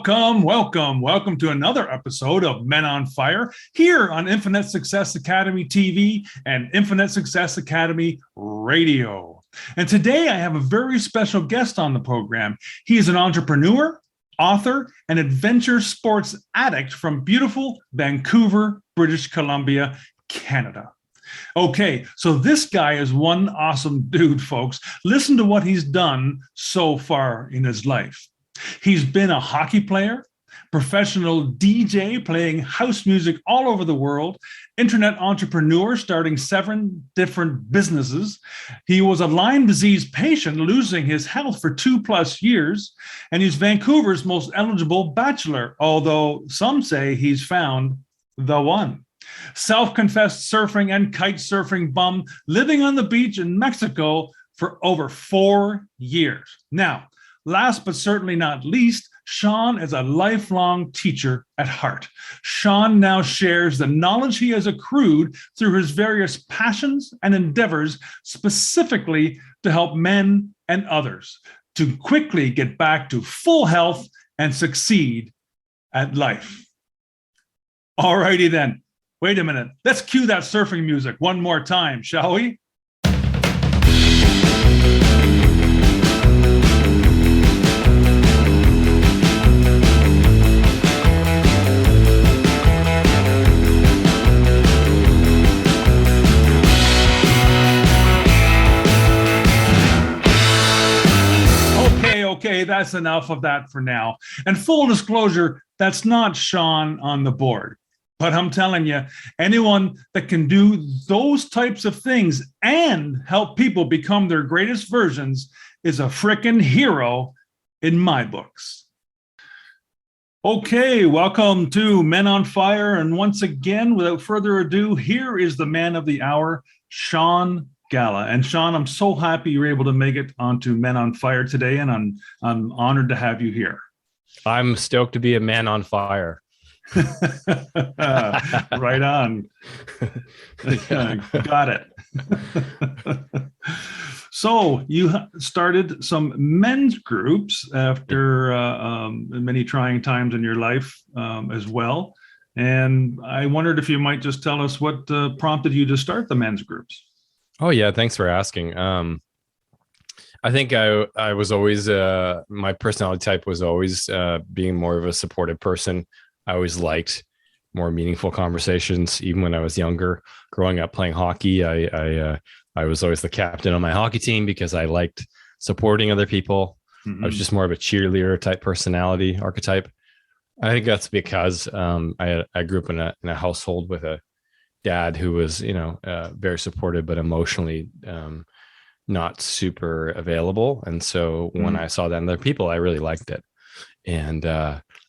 Welcome to another episode of Men on Fire here on Infinite Success Academy TV and Infinite Success Academy Radio. And today I have a very special guest on the program. He is an entrepreneur, author, and adventure sports addict from beautiful Vancouver, British Columbia, Canada. Okay, so this guy is one awesome dude, folks. Listen to what he's done so far in his life. He's been a hockey player, professional DJ playing house music all over the world, internet entrepreneur starting 7 different businesses. He was a Lyme disease patient losing his health for 2+ years, and he's Vancouver's most eligible bachelor, although some say he's found the one. Self-confessed surfing and kite surfing bum living on the beach in Mexico for over 4 years. Now, last but certainly not least, Sean is a lifelong teacher at heart. Sean now shares the knowledge he has accrued through his various passions and endeavors, specifically to help men and others to quickly get back to full health and succeed at life. All righty then. Wait a minute. Let's cue that surfing music one more time, shall we? Okay, that's enough of that for now. And full disclosure, that's not Sean on the board. But I'm telling you, anyone that can do those types of things and help people become their greatest versions is a frickin' hero in my books. Okay, welcome to Men on Fire. And once again, without further ado, here is the man of the hour, Sean Galla. And Sean, I'm so happy you were able to make it onto Men on Fire today, and I'm honored to have you here. I'm stoked to be a man on fire. Right on. Got it. So you started some men's groups after many trying times in your life as well. And I wondered if you might just tell us what prompted you to start the men's groups. Oh, yeah. Thanks for asking. I think I was always, my personality type was always being more of a supportive person. I always liked more meaningful conversations, even when I was younger. Growing up playing hockey, I was always the captain on my hockey team because I liked supporting other people. Mm-hmm. I was just more of a cheerleader type personality archetype. I think that's because I grew up in a household with a dad who was, very supportive, but emotionally not super available. And so when I saw that in other people, I really liked it.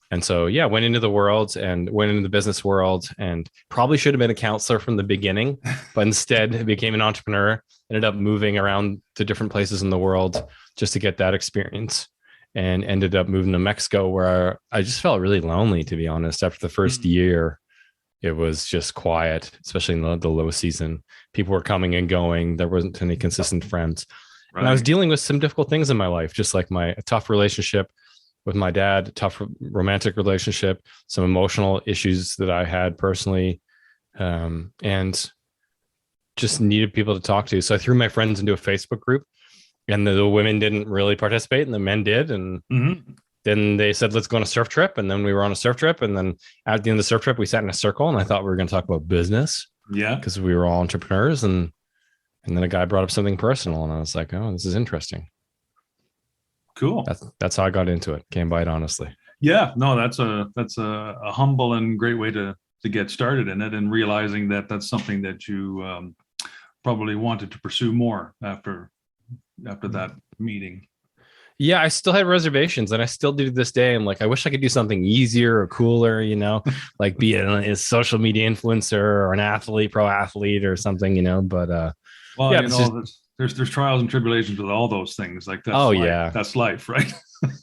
And so, yeah, went into the world and went into the business world, and probably should have been a counselor from the beginning, but instead became an entrepreneur, ended up moving around to different places in the world just to get that experience, and ended up moving to Mexico, where I just felt really lonely, to be honest. After the first year, it was just quiet, especially in the low season. People were coming and going. There wasn't any consistent friends. Right. And I was dealing with some difficult things in my life, just like a tough relationship with my dad, tough romantic relationship, some emotional issues that I had personally, and just needed people to talk to. So I threw my friends into a Facebook group, and the women didn't really participate and the men did. And then they said, let's go on a surf trip. And then we were on a surf trip. And then at the end of the surf trip, we sat in a circle, and I thought we were going to talk about business. Yeah. Because we were all entrepreneurs. And then a guy brought up something personal, and I was like, oh, this is interesting. Cool. That's how I got into it. Came by it honestly. Yeah, no, that's a humble and great way to get started in it, and realizing that that's something that you probably wanted to pursue more after that meeting. Yeah, I still had reservations, and I still do to this day. I'm like, I wish I could do something easier or cooler, like be a social media influencer or an athlete, pro athlete or something, But well, yeah, there's trials and tribulations with all those things. Like that's life. Yeah, that's life, right?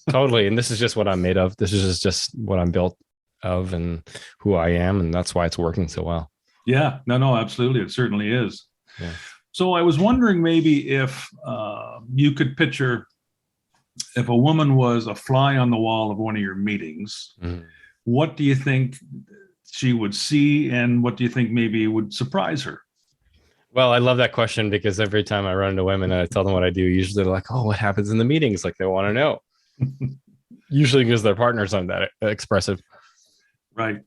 Totally. And this is just what I'm made of. This is just what I'm built of and who I am, and that's why it's working so well. Yeah, no, absolutely, it certainly is. Yeah. So I was wondering maybe if you could picture if a woman was a fly on the wall of one of your meetings, what do you think she would see, and what do you think maybe would surprise her? Well, I love that question because every time I run into women and I tell them what I do, usually they're like, "Oh, what happens in the meetings?" Like they want to know. Usually because their partners aren't that expressive. Right.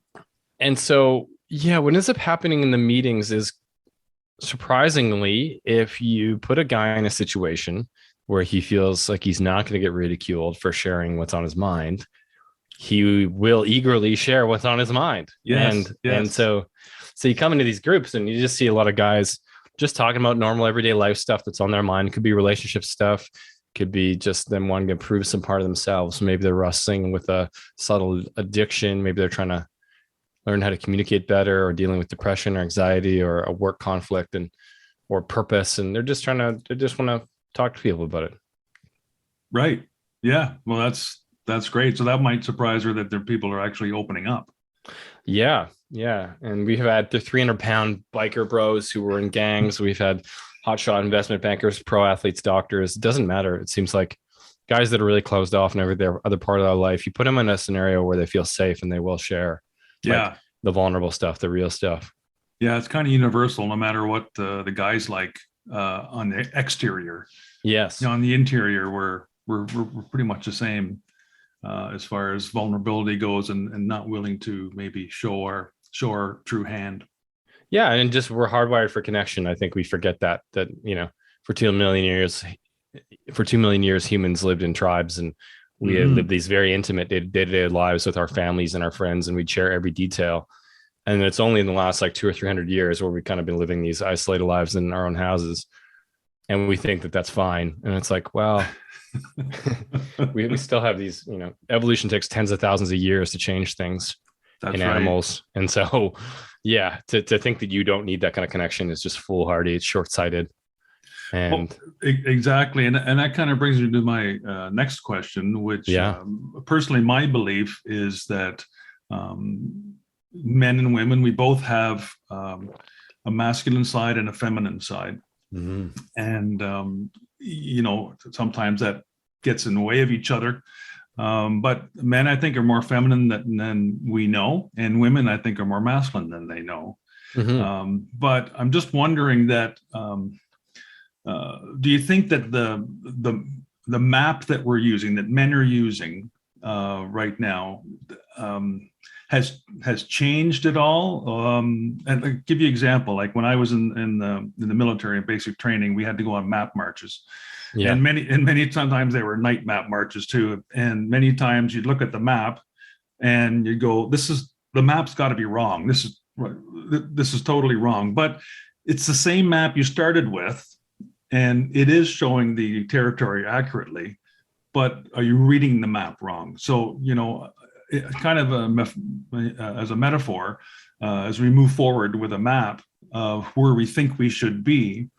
And so, yeah, what ends up happening in the meetings is surprisingly, if you put a guy in a situation where he feels like he's not going to get ridiculed for sharing what's on his mind, he will eagerly share what's on his mind. Yes. And so you come into these groups and you just see a lot of guys just talking about normal everyday life stuff that's on their mind. It could be relationship stuff, could be just them wanting to improve some part of themselves. Maybe they're wrestling with a subtle addiction. Maybe they're trying to learn how to communicate better, or dealing with depression or anxiety or a work conflict or purpose. And they just want to talk to people about it. Right. Yeah. Well, that's great. So that might surprise her that people are actually opening up. Yeah. Yeah. And we've had the 300-pound biker bros who were in gangs. We've had hotshot investment bankers, pro athletes, doctors. It doesn't matter. It seems like guys that are really closed off and every their other part of their life, you put them in a scenario where they feel safe and they will share. Yeah. Like the vulnerable stuff, the real stuff. Yeah. It's kind of universal, no matter what the guy's like on the exterior. Yes. On the interior, we're pretty much the same as far as vulnerability goes, and not willing to maybe show our true hand. Yeah, and just we're hardwired for connection. I think we forget that for 2 million years humans lived in tribes, and we had lived these very intimate day-to-day lives with our families and our friends, and we'd share every detail. And it's only in the last like 200 or 300 years where we've kind of been living these isolated lives in our own houses, and we think that that's fine. And it's like, well, we still have these, evolution takes tens of thousands of years to change things in animals. And so, yeah, to think that you don't need that kind of connection is just foolhardy. It's short-sighted. And exactly. And that kind of brings me to my next question, which personally, my belief is that men and women, we both have a masculine side and a feminine side. And, sometimes that gets in the way of each other. But men, I think, are more feminine than we know, and women, I think, are more masculine than they know. But I'm just wondering that, do you think that the map that we're using, that men are using right now, has changed at all? And I'll give you an example. Like when I was in the military and basic training, we had to go on map marches. Yeah. And many sometimes they were night map marches too. And many times you'd look at the map and you'd go, the map's got to be wrong. This is totally wrong. But it's the same map you started with, and it is showing the territory accurately. But are you reading the map wrong? So, kind of as a metaphor, as we move forward with a map of where we think we should be,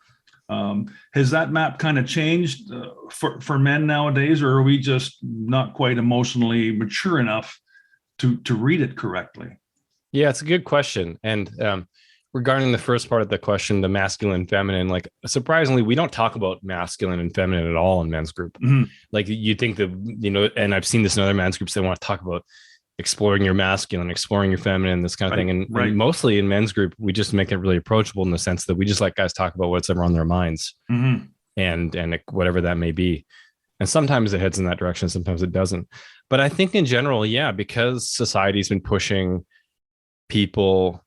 has that map kind of changed for men nowadays, or are we just not quite emotionally mature enough to read it correctly? Yeah, it's a good question. And regarding the first part of the question, the masculine, feminine, like surprisingly, we don't talk about masculine and feminine at all in men's group. Like you think that, and I've seen this in other men's groups, they want to talk about exploring your masculine, exploring your feminine, this kind of thing. And mostly in men's group, we just make it really approachable in the sense that we just let guys talk about what's ever on their minds and whatever that may be. And sometimes it heads in that direction, sometimes it doesn't. But I think in general, yeah, because society's been pushing people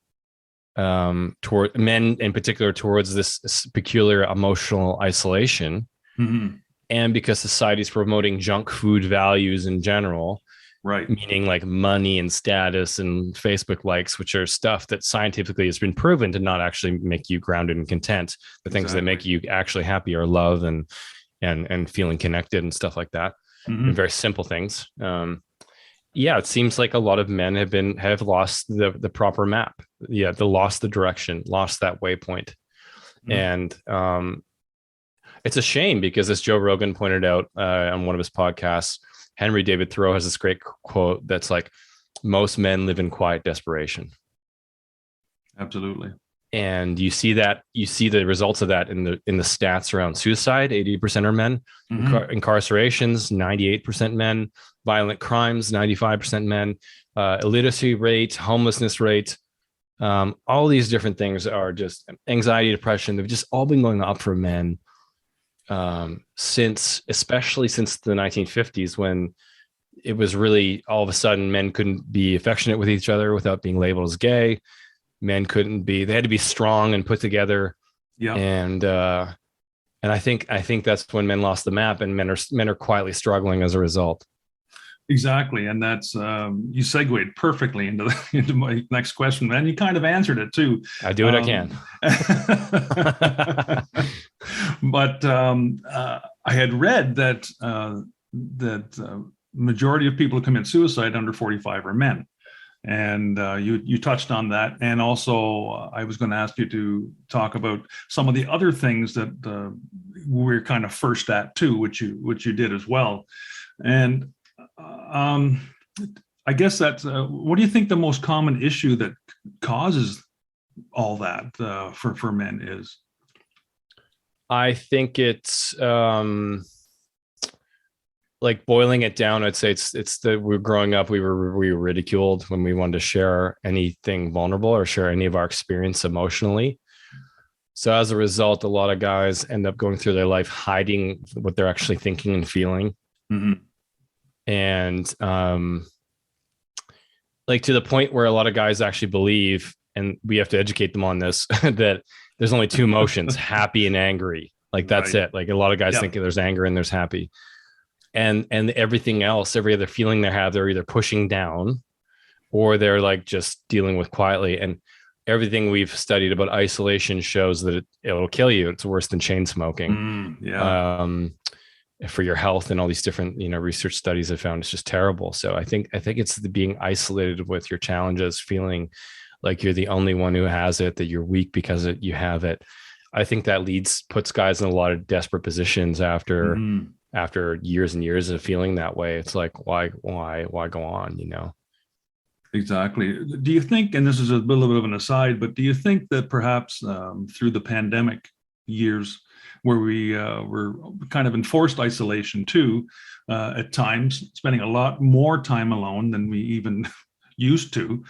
toward men in particular towards this peculiar emotional isolation, and because society's promoting junk food values in general, meaning like money and status and Facebook likes, which are stuff that scientifically has been proven to not actually make you grounded and content. The things that make you actually happy are love and feeling connected and stuff like that. And very simple things. Yeah, it seems like a lot of men have lost the proper map. Yeah, they lost the direction, lost that waypoint. And it's a shame because, as Joe Rogan pointed out on one of his podcasts, Henry David Thoreau has this great quote that's like, most men live in quiet desperation. Absolutely. And you see the results of that in the stats around suicide. 80% are men. Incarcerations, 98% men. Violent crimes, 95% men. Illiteracy rate, homelessness rate, all these different things are just anxiety, depression. They've just all been going up for men especially since the 1950s, when it was really all of a sudden men couldn't be affectionate with each other without being labeled as gay. Men they had to be strong and put together. Yeah. And I think that's when men lost the map, and men are quietly struggling as a result. Exactly. And that's, you segued perfectly into my next question, and you kind of answered it too. I do what I can. But I had read that majority of people who commit suicide under 45 are men. And you touched on that. And also, I was going to ask you to talk about some of the other things that we're kind of first at too, which you did as well. And I guess that's what do you think the most common issue that causes all that for men is? I think it's like boiling it down. I'd say it's that we're growing up. We were ridiculed when we wanted to share anything vulnerable or share any of our experience emotionally. So as a result, a lot of guys end up going through their life hiding what they're actually thinking and feeling. And like to the point where a lot of guys actually believe, and we have to educate them on this, that there's only two emotions, happy and angry. Like that's it. Like a lot of guys think there's anger and there's happy. And everything else, every other feeling they have, they're either pushing down or they're like just dealing with quietly. And everything we've studied about isolation shows that it'll kill you. It's worse than chain smoking. For your health, and all these different, research studies have found it's just terrible. So I think it's the being isolated with your challenges, feeling like you're the only one who has it, that you're weak because you have it. I think that puts guys in a lot of desperate positions after years and years of feeling that way. It's like, why go on, Exactly. Do you think, and this is a little bit of an aside, but do you think that perhaps through the pandemic years, where we were kind of enforced isolation too, at times, spending a lot more time alone than we even used to,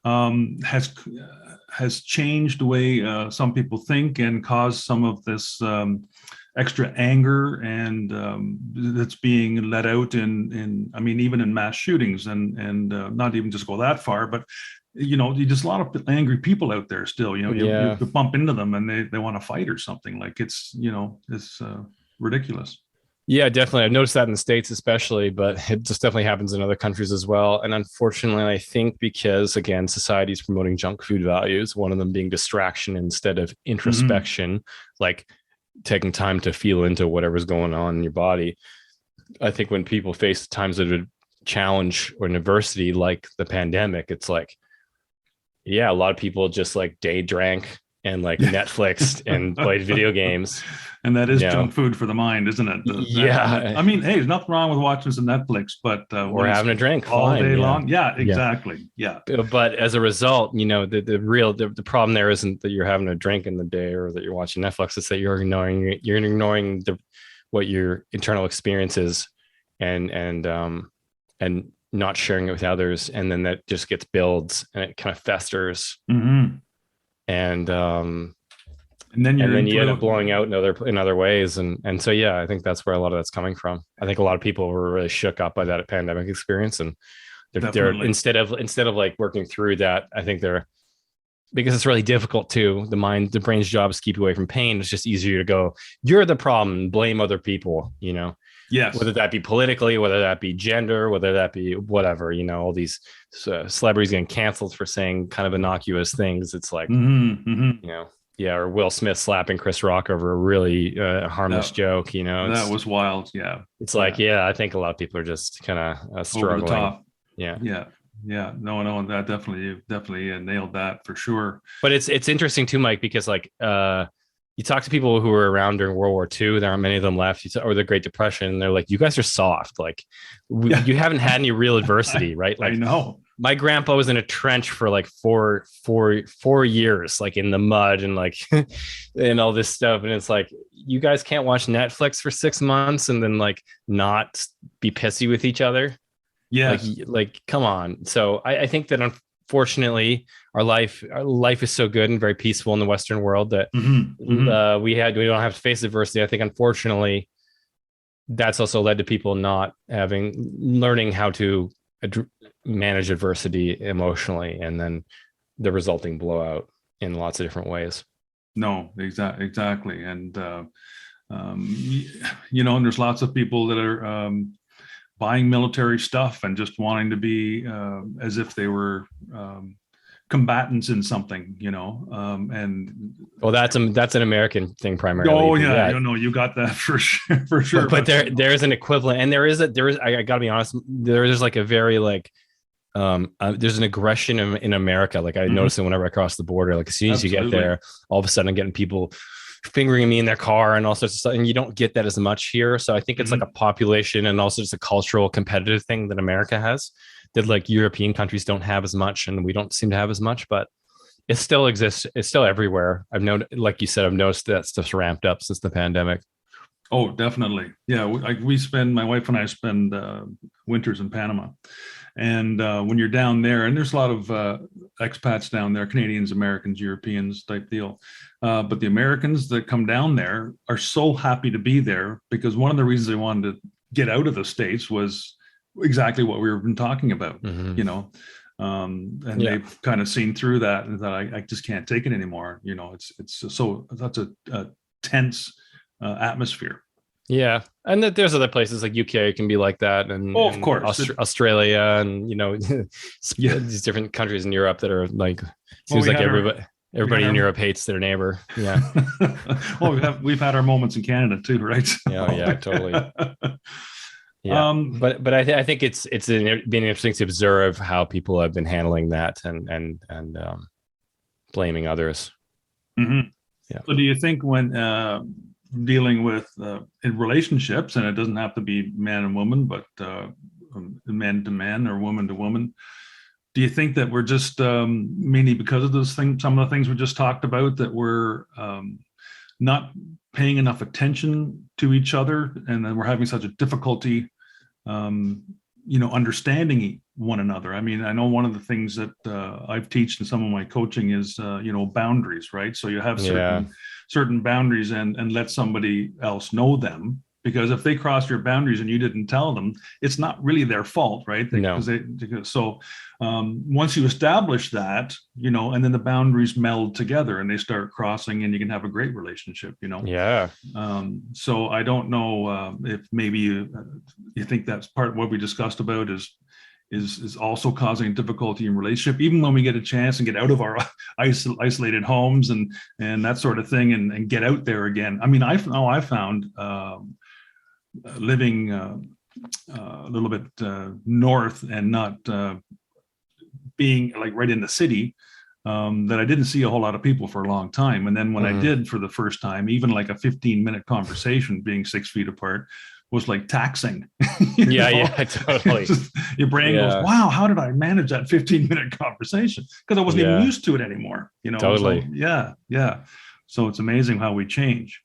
has changed the way some people think and caused some of this extra anger and that's being let out in even in mass shootings and not even just go that far, but just a lot of angry people out there still. You bump into them and they want to fight or something. Like it's ridiculous. Yeah, definitely. I've noticed that in the States especially, but it just definitely happens in other countries as well. And unfortunately, I think because, again, society is promoting junk food values, one of them being distraction instead of introspection, like taking time to feel into whatever's going on in your body. I think when people face times of challenge or adversity like the pandemic, it's like, yeah, a lot of people just like day drank and like Netflixed and played video games. And that is junk food for the mind, isn't it? Yeah. Hey, there's nothing wrong with watching some Netflix, but or having a drink all day long. Yeah, exactly. Yeah. But as a result, the problem there isn't that you're having a drink in the day or that you're watching Netflix. It's that you're ignoring what your internal experience is and not sharing it with others. And then that just gets builds and it kind of festers. And then you end up blowing out in other ways. And so, yeah, I think that's where a lot of that's coming from. I think a lot of people were really shook up by that pandemic experience, and they're instead of like working through that, I think because it's really difficult too. The brain's job is to keep you away from pain. It's just easier to go, you're the problem, and blame other people, Yes. Whether that be politically, whether that be gender, whether that be whatever, all these celebrities getting canceled for saying kind of innocuous things. It's like, yeah, or Will Smith slapping Chris Rock over a really harmless joke, That was wild. Yeah. It's like, I think a lot of people are just kind of struggling. Over the top. Yeah. No, that definitely nailed that for sure. But it's interesting too, Mike, because like you talk to people who were around during World War II, there aren't many of them left, or the Great Depression, and they're like, you guys are soft. Like you haven't had any real adversity, right? Like I know. my grandpa was in a trench for like 4 years, like in the mud and like and all this stuff. And it's like, you guys can't watch Netflix for 6 months and then like not be pissy with each other. Yes. Like come on. So I think that unfortunately our life is so good and very peaceful in the Western world that we don't have to face adversity. I think unfortunately that's also led to people not learning how to manage adversity emotionally, and then the resulting blowout in lots of different ways. No, exactly. And, and there's lots of people that are buying military stuff and just wanting to be as if they were combatants in something, and well, that's an American thing primarily. Oh yeah, you got that for sure. But there is an equivalent, and there is I gotta be honest, there is like a very like there's an aggression in America. Like I notice it whenever I cross the border. Like as soon as you get there, all of a sudden I'm getting people fingering me in their car and all sorts of stuff. And you don't get that as much here. So I think it's like a population and also just a cultural competitive thing that America has that like European countries don't have as much, and we don't seem to have as much, but it still exists. It's still everywhere. I've known, like you said, I've noticed that stuff's ramped up since the pandemic. Oh, definitely. Yeah. My wife and I spend winters in Panama. And when you're down there, and there's a lot of expats down there, Canadians, Americans, Europeans type deal. But the Americans that come down there are so happy to be there, because one of the reasons they wanted to get out of the States was exactly what we've been talking about, they've kind of seen through that and thought, I just can't take it anymore. That's a tense atmosphere. Yeah, and that there's other places like UK can be like that, and of course Australia, and these different countries in Europe that are like, seems like everybody in Europe hates their neighbor. Yeah. Well, we've had our moments in Canada too, right? Yeah, totally. Yeah, but I think it's been interesting to observe how people have been handling that and blaming others. Mm-hmm. Yeah. So do you think when dealing with in relationships, and it doesn't have to be man and woman, but man to man or woman to woman, do you think that we're just mainly because of those things, some of the things we just talked about, that we're not paying enough attention to each other, and then we're having such a difficulty understanding one another? I mean, I know one of the things that I've taught in some of my coaching is boundaries, right? So you have certain boundaries, and let somebody else know them, because if they cross your boundaries and you didn't tell them, it's not really their fault, right? So once you establish that, and then the boundaries meld together and they start crossing, and you can have a great relationship, Yeah. So I don't know if maybe you think that's part of what we discussed about is also causing difficulty in relationship, even when we get a chance and get out of our isolated homes and that sort of thing, and get out there again. I mean, I found living a little bit north and not being like right in the city, that I didn't see a whole lot of people for a long time. And then when I did for the first time, even like a 15-minute conversation being 6 feet apart was like taxing. Yeah, totally. Your brain goes, wow, how did I manage that 15-minute conversation? Because I wasn't even used to it anymore. Totally. So, yeah. So it's amazing how we change.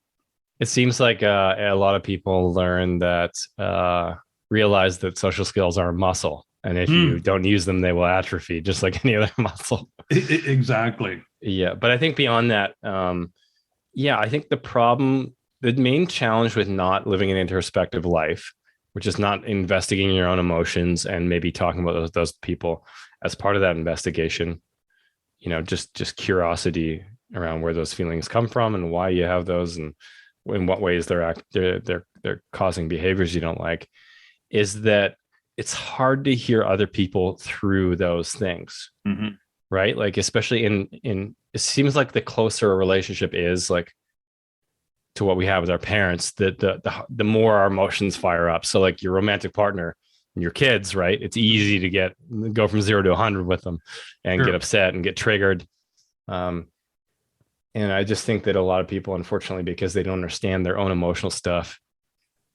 It seems like a lot of people realize that social skills are a muscle. And if you don't use them, they will atrophy, just like any other muscle. Exactly. Yeah. But I think beyond that, I think the main challenge with not living an introspective life, which is not investigating your own emotions and maybe talking about those people as part of that investigation, just curiosity around where those feelings come from and why you have those and in what ways they're causing behaviors you don't like, is that it's hard to hear other people through those things. Mm-hmm. Right? Like, especially in it seems like the closer a relationship is like to what we have with our parents, the more our emotions fire up. So like your romantic partner and your kids, right? It's easy to go from 0 to 100 with them and get upset and get triggered. And I just think that a lot of people, unfortunately, because they don't understand their own emotional stuff,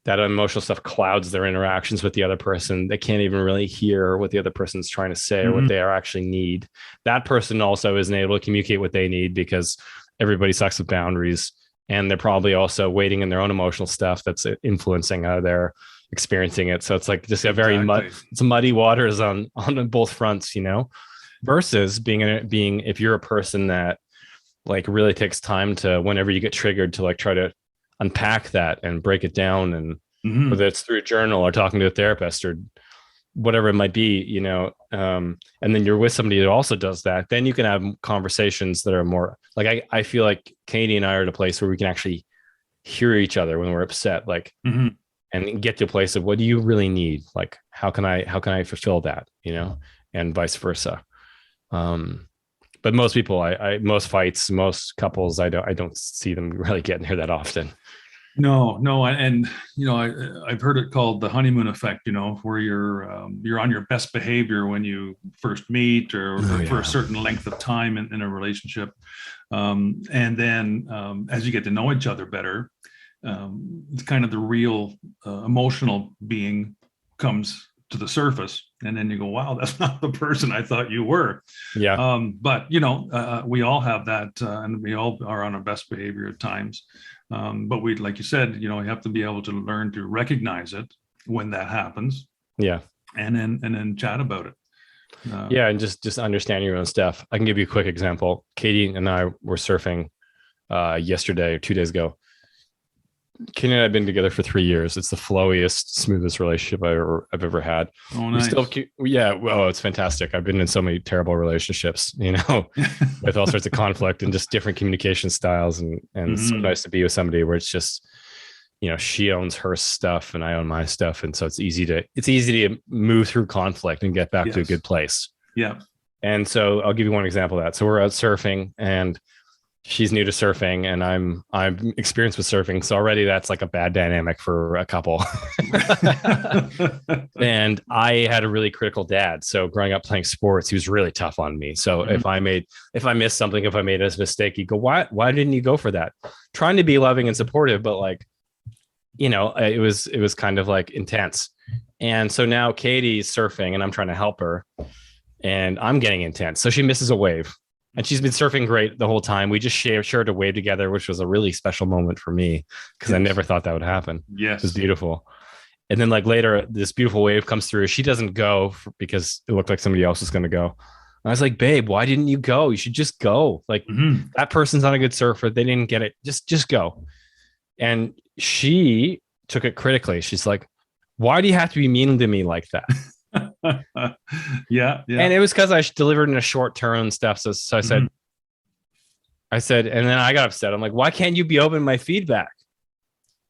that emotional stuff clouds their interactions with the other person. They can't even really hear what the other person's trying to say or what they actually need. That person also isn't able to communicate what they need because everybody sucks with boundaries. And they're probably also waiting in their own emotional stuff that's influencing how they're experiencing it. So it's like just a very it's muddy waters on both fronts, you know, versus being if you're a person that like really takes time to, whenever you get triggered, to like try to unpack that and break it down, and whether it's through a journal or talking to a therapist or whatever it might be, you know, and then you're with somebody that also does that, then you can have conversations that are more like, I feel like Katie and I are at a place where we can actually hear each other when we're upset, like, and get to a place of what do you really need? Like, how can I fulfill that, you know, and vice versa. But most people, most fights, most couples, I don't see them really getting here that often. No, and you know, I've heard it called the honeymoon effect. You know, where you're on your best behavior when you first meet, or for a certain length of time in a relationship, and then as you get to know each other better, it's kind of the real emotional being comes to the surface, and then you go, wow, that's not the person I thought you were. But you know, we all have that, and we all are on our best behavior at times. But we, like you said, you know, you have to be able to learn to recognize it when that happens. And then chat about it. And just understand your own stuff. I can give you a quick example. Katie and I were surfing yesterday or 2 days ago. Katie and I have been together for 3 years. It's the flowiest, smoothest relationship I've ever had. Oh, nice. Well, it's fantastic. I've been in so many terrible relationships, you know, with all sorts of conflict and just different communication styles. And it's so nice to be with somebody where it's just, you know, she owns her stuff and I own my stuff. And so it's easy to move through conflict and get back to a good place. And so I'll give you one example of that. So we're out surfing and she's new to surfing and I'm experienced with surfing. So already that's like a bad dynamic for a couple. And I had a really critical dad. So growing up playing sports, he was really tough on me. So if I missed something, if I made a mistake, he'd go, why didn't you go for that? Trying to be loving and supportive, but like, you know, it was kind of like intense. And so now Katie's surfing and I'm trying to help her and I'm getting intense. So she misses a wave. And she's been surfing great the whole time. We just shared a wave together, which was a really special moment for me because I never thought that would happen. It was beautiful. And then like later, this beautiful wave comes through. She doesn't go because it looked like somebody else was going to go. And I was like, babe, why didn't you go? You should just go. Like that person's not a good surfer. They didn't get it. Just go. And she took it critically. She's like, why do you have to be mean to me like that? And it was because I delivered in a short term and stuff. So I said, and then I got upset. I'm like, why can't you be open to my feedback?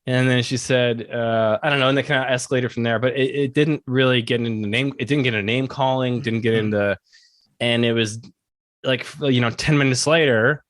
And then she said, I don't know. And they kind of escalated from there, but it didn't really get into name. It didn't get a name calling, didn't get into, and it was like, you know, 10 minutes later,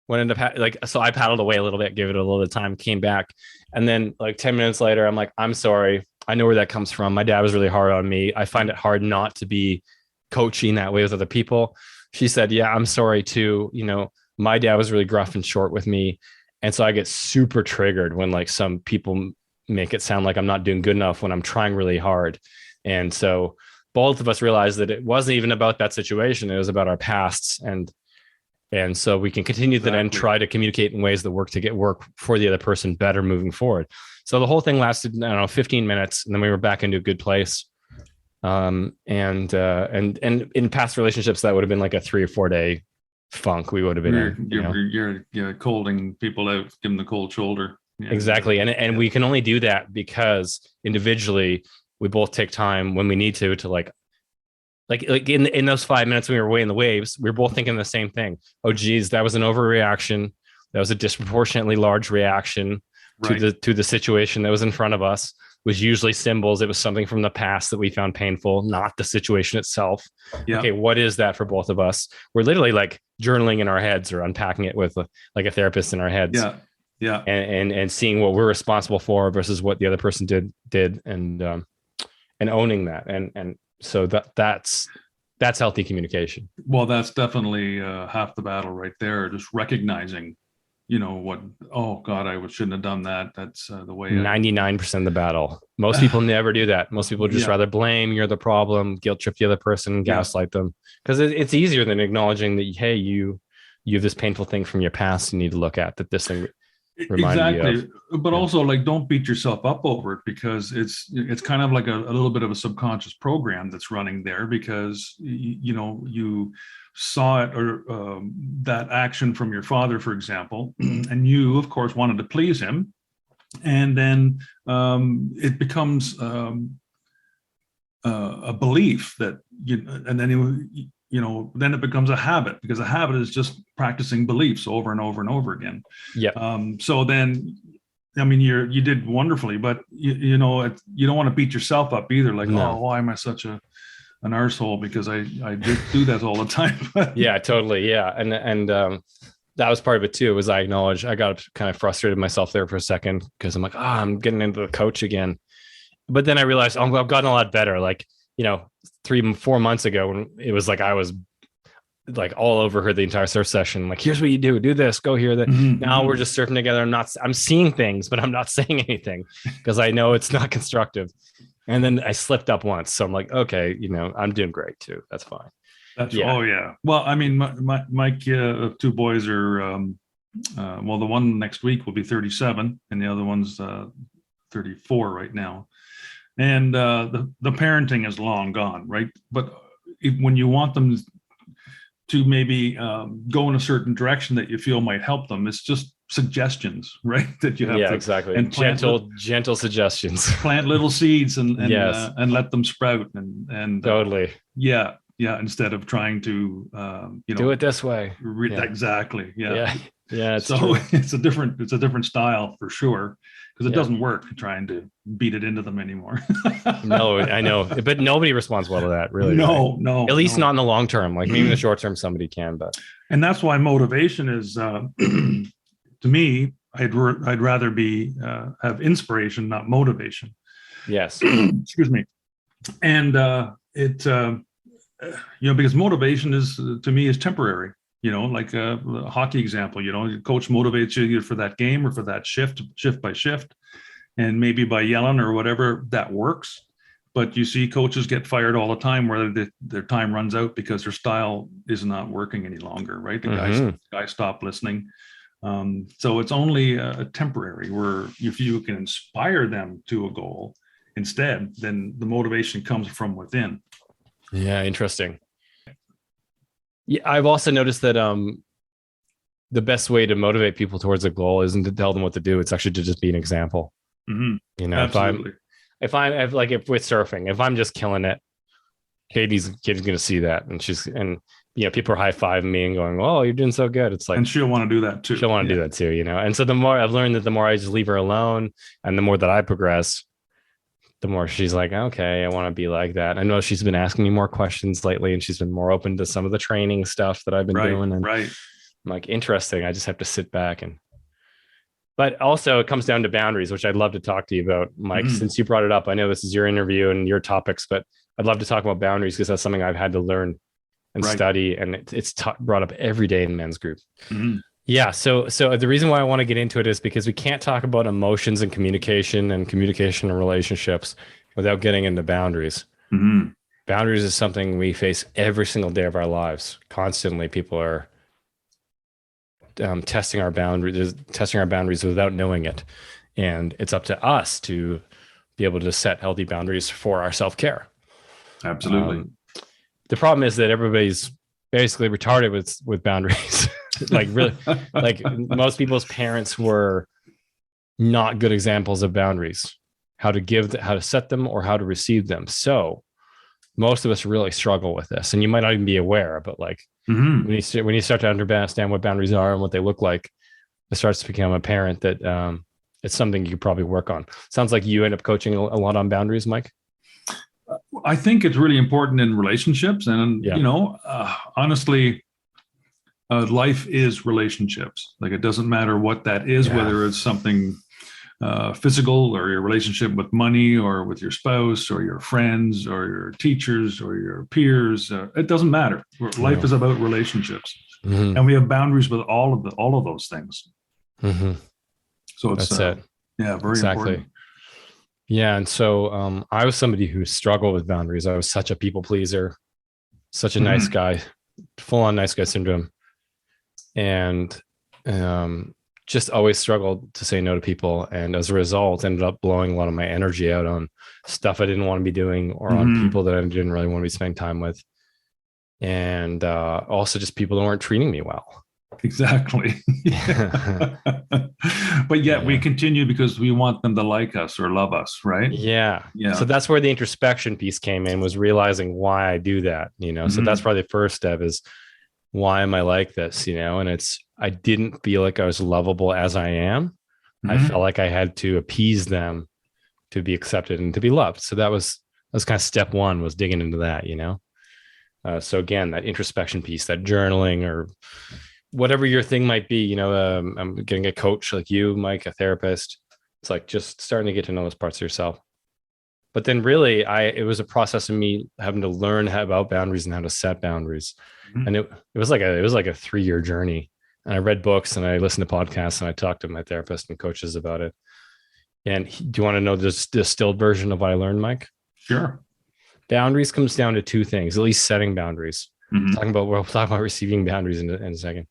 so I paddled away a little bit, give it a little bit of time, came back. And then like 10 minutes later, I'm like, I'm sorry. I know where that comes from. My dad was really hard on me. I find it hard not to be coaching that way with other people. She said, yeah, I'm sorry too. You know, my dad was really gruff and short with me. And so I get super triggered when like some people make it sound like I'm not doing good enough when I'm trying really hard. And so both of us realized that it wasn't even about that situation. It was about our pasts. And so we can continue to then try to communicate in ways that work for the other person better moving forward. So the whole thing lasted, I don't know, 15 minutes, and then we were back into a good place. And in past relationships, that would have been like a 3 or 4 day funk. We would have been. You're colding people out, give them the cold shoulder. Exactly, and we can only do that because individually we both take time when we need to like in those 5 minutes when we were away in the waves, we were both thinking the same thing. Oh, geez, that was an overreaction. That was a disproportionately large reaction to the situation that was in front of us. It was usually symbols. It was something from the past that we found painful, not the situation itself. Okay, what is that for both of us? We're literally like journaling in our heads or unpacking it with like a therapist in our heads. And seeing what we're responsible for versus what the other person did and owning that. And so that's healthy communication. Well, that's definitely half the battle right there. Just recognizing what, oh God, I shouldn't have done that. That's the way 99% of the battle. Most people never do that. Most people just rather blame, you're the problem, guilt trip the other person, gaslight them. Because it's easier than acknowledging that, hey, you have this painful thing from your past you need to look at, that this thing reminded you of. But also, like, don't beat yourself up over it, because it's kind of like a little bit of a subconscious program that's running there, because you saw it, or that action from your father, for example, and you of course wanted to please him, and then it becomes a belief that and then then it becomes a habit, because a habit is just practicing beliefs over and over and over again. So then, I mean, you did wonderfully, but you don't want to beat yourself up either. Like, oh, why am I such an arsehole because I do that all the time. Yeah, totally. Yeah. And that was part of it too, was I acknowledged I got kind of frustrated myself there for a second, because I'm like, I'm getting into the coach again. But then I realized, I've gotten a lot better. Like, 3-4 months ago, when it was like, I was like all over her the entire surf session. Like, here's what you do this, go here, that. Now we're just surfing together. I'm seeing things, but I'm not saying anything, because I know it's not constructive. And then I slipped up once. So I'm like, okay, I'm doing great too. That's fine. Oh yeah. Well, I mean, my two boys are, well, the one next week will be 37 and the other one's 34 right now. And the parenting is long gone, right? But when you want them to maybe go in a certain direction that you feel might help them, it's just suggestions, right? That you have to, exactly. And gentle suggestions. Plant little seeds and yes. And let them sprout and totally. Yeah. Instead of trying to do it this way. Exactly. Yeah. So true. It's a different style for sure, because it doesn't work trying to beat it into them anymore. No, I know, but nobody responds well to that, really. No, at least not in the long term. Like, maybe in the short term somebody can, but. And that's why motivation is to me, I'd rather be have inspiration, not motivation. Yes. Excuse me. And because motivation is, to me, is temporary. Like a hockey example, your coach motivates you either for that game or for that shift by shift. And maybe by yelling or whatever, that works. But you see coaches get fired all the time where their time runs out because their style is not working any longer, right? The guys stop listening. So it's only a temporary, where if you can inspire them to a goal instead, then the motivation comes from within. Yeah, interesting. Yeah, I've also noticed that the best way to motivate people towards a goal isn't to tell them what to do. It's actually to just be an example. Absolutely. If with surfing, if I'm just killing it, Katie's going to see that, and people are high-fiving me and going, "Oh, you're doing so good." It's like, and she'll want to do that too. She'll want to do that too, And so the more I've learned, that the more I just leave her alone, and the more that I progress, the more she's like, okay, I want to be like that. I know she's been asking me more questions lately, and she's been more open to some of the training stuff that I've been doing. And I'm like, interesting. I just have to sit back but also it comes down to boundaries, which I'd love to talk to you about, Mike, since you brought it up. I know this is your interview and your topics, but I'd love to talk about boundaries, because that's something I've had to learn and study, and it's brought up every day in men's group. Yeah. So the reason why I want to get into it is because we can't talk about emotions and communication and relationships without getting into boundaries. Boundaries is something we face every single day of our lives. Constantly, people are testing our boundaries without knowing it. And it's up to us to be able to set healthy boundaries for our self-care. Absolutely. The problem is that everybody's basically retarded with boundaries. Like, really, like most people's parents were not good examples of boundaries, how to set them or how to receive them. So most of us really struggle with this, and you might not even be aware, but like when you start to understand what boundaries are and what they look like, it starts to become apparent that it's something you could probably work on. Sounds like you end up coaching a lot on boundaries, Mike. I think it's really important in relationships, and honestly, life is relationships. Like, it doesn't matter what that is, whether it's something physical, or your relationship with money, or with your spouse, or your friends, or your teachers, or your peers. It doesn't matter. Life is about relationships, and we have boundaries with all of those things. Mm-hmm. So it's That's it. yeah, very Exactly. important. Yeah. And so I was somebody who struggled with boundaries. I was such a people pleaser, such a nice Mhm. guy, full on nice guy syndrome. And just always struggled to say no to people. And as a result, ended up blowing a lot of my energy out on stuff I didn't want to be doing or on Mhm. people that I didn't really want to be spending time with. And also just people that weren't treating me well. Exactly. Yeah. But yet we Yeah. continue because we want them to like us or love us, right? Yeah. So Yeah. that's where the introspection piece came in, was realizing why I do that, you know. So that's Hmm. probably the first step is, why am I like this, you know? And it's, I didn't feel like I was lovable as I am. I felt Hmm. like I had to appease them to be accepted and to be loved. So that was kind of step one, was digging into that, you know. So again, that introspection piece, that journaling or whatever your thing might be, you know, I'm getting a coach like you, Mike, a therapist. It's like just starting to get to know those parts of yourself. But then really it was a process of me having to learn about boundaries and how to set boundaries. And it was like a 3-year journey. And I read books and I listened to podcasts and I talked to my therapist and coaches about it. And do you want to know this distilled version of what I learned, Mike? Sure. Boundaries comes down to two things, at least setting boundaries. Hmm. We'll talk about receiving boundaries in a second.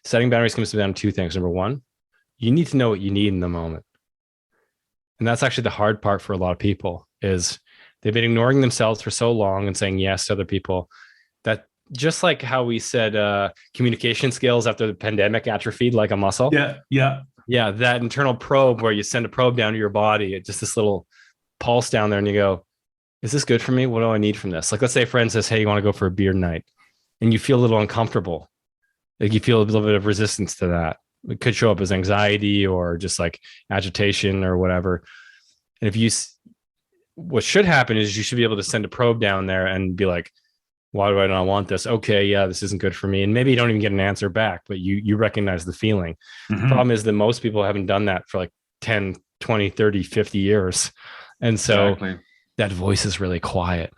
Setting boundaries comes down to two things. Number one, you need to know what you need in the moment. And that's actually the hard part for a lot of people, is they've been ignoring themselves for so long and saying yes to other people, that just like how we said communication skills after the pandemic atrophied like a muscle. Yeah. Yeah. Yeah, that internal probe where you send a probe down to your body, it's just this little pulse down there, and you go, is this good for me? What do I need from this? Like, let's say a friend says, hey, you want to go for a beer night? And you feel a little uncomfortable. Like you feel a little bit of resistance to that. It could show up as anxiety or just like agitation or whatever. And what should happen is you should be able to send a probe down there and be like, why do I not want this? Okay, yeah, this isn't good for me. And maybe you don't even get an answer back, but you recognize the feeling. The Hmm. problem is that most people haven't done that for like 10, 20, 30, 50 years. And so Exactly. that voice is really quiet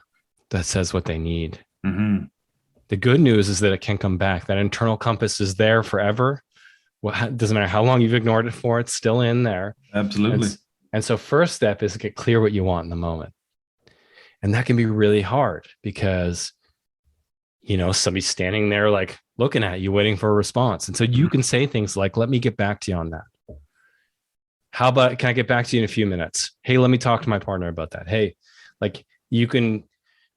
that says what they need. Hmm. The good news is that it can come back. That internal compass is there forever. Well, it doesn't matter how long you've ignored it for, it's still in there. And, Absolutely. and so first step is to get clear what you want in the moment. And that can be really hard because, you know, somebody's standing there like looking at you, waiting for a response. And so you can say things like, let me get back to you on that. How about, can I get back to you in a few minutes? Hey, let me talk to my partner about that. Hey, like you can,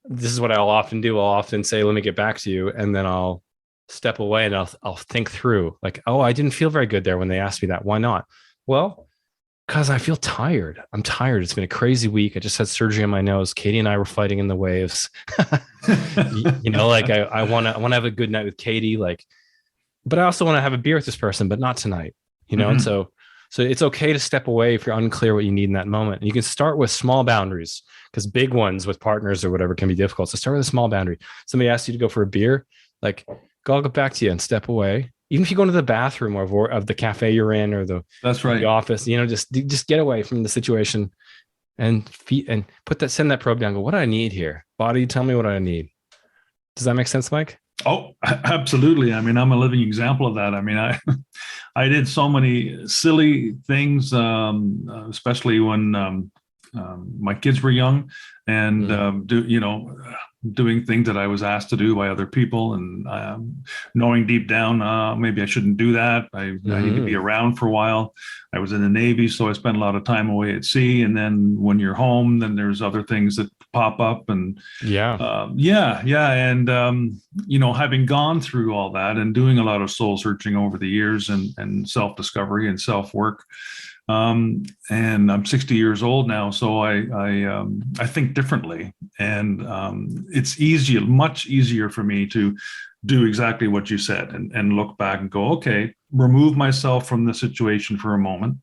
this is what I'll often do. I'll often say, let me get back to you. And then I'll step away and I'll think through like, oh, I didn't feel very good there when they asked me that. Why not? Well, because I feel tired. I'm tired. It's been a crazy week. I just had surgery on my nose. Katie and I were fighting in the waves. You know, like I want to have a good night with Katie, like, but I also want to have a beer with this person, but not tonight, you know? And Hmm. so it's okay to step away if you're unclear what you need in that moment. And you can start with small boundaries, because big ones with partners or whatever can be difficult. So start with a small boundary. Somebody asks you to go for a beer, like, go, I'll get back to you and step away. Even if you go into the bathroom of the cafe you're in or That's the right. office, you know, just get away from the situation and send that probe down. Go, what do I need here? Body, tell me what I need. Does that make sense, Mike? Oh, absolutely. I mean, I'm a living example of that. I mean, I did so many silly things, especially when my kids were young, and Mm. doing things that I was asked to do by other people, and knowing deep down maybe I shouldn't do that. I need to be Mm-hmm. around for a while. I was in the Navy, so I spent a lot of time away at sea, and then when you're home, then there's other things that pop up, and Yeah. yeah, and having gone through all that and doing a lot of soul searching over the years and self discovery and self work, and I'm 60 years old now, so I think differently, and it's much easier for me to do exactly what you said and look back and go, okay, remove myself from the situation for a moment,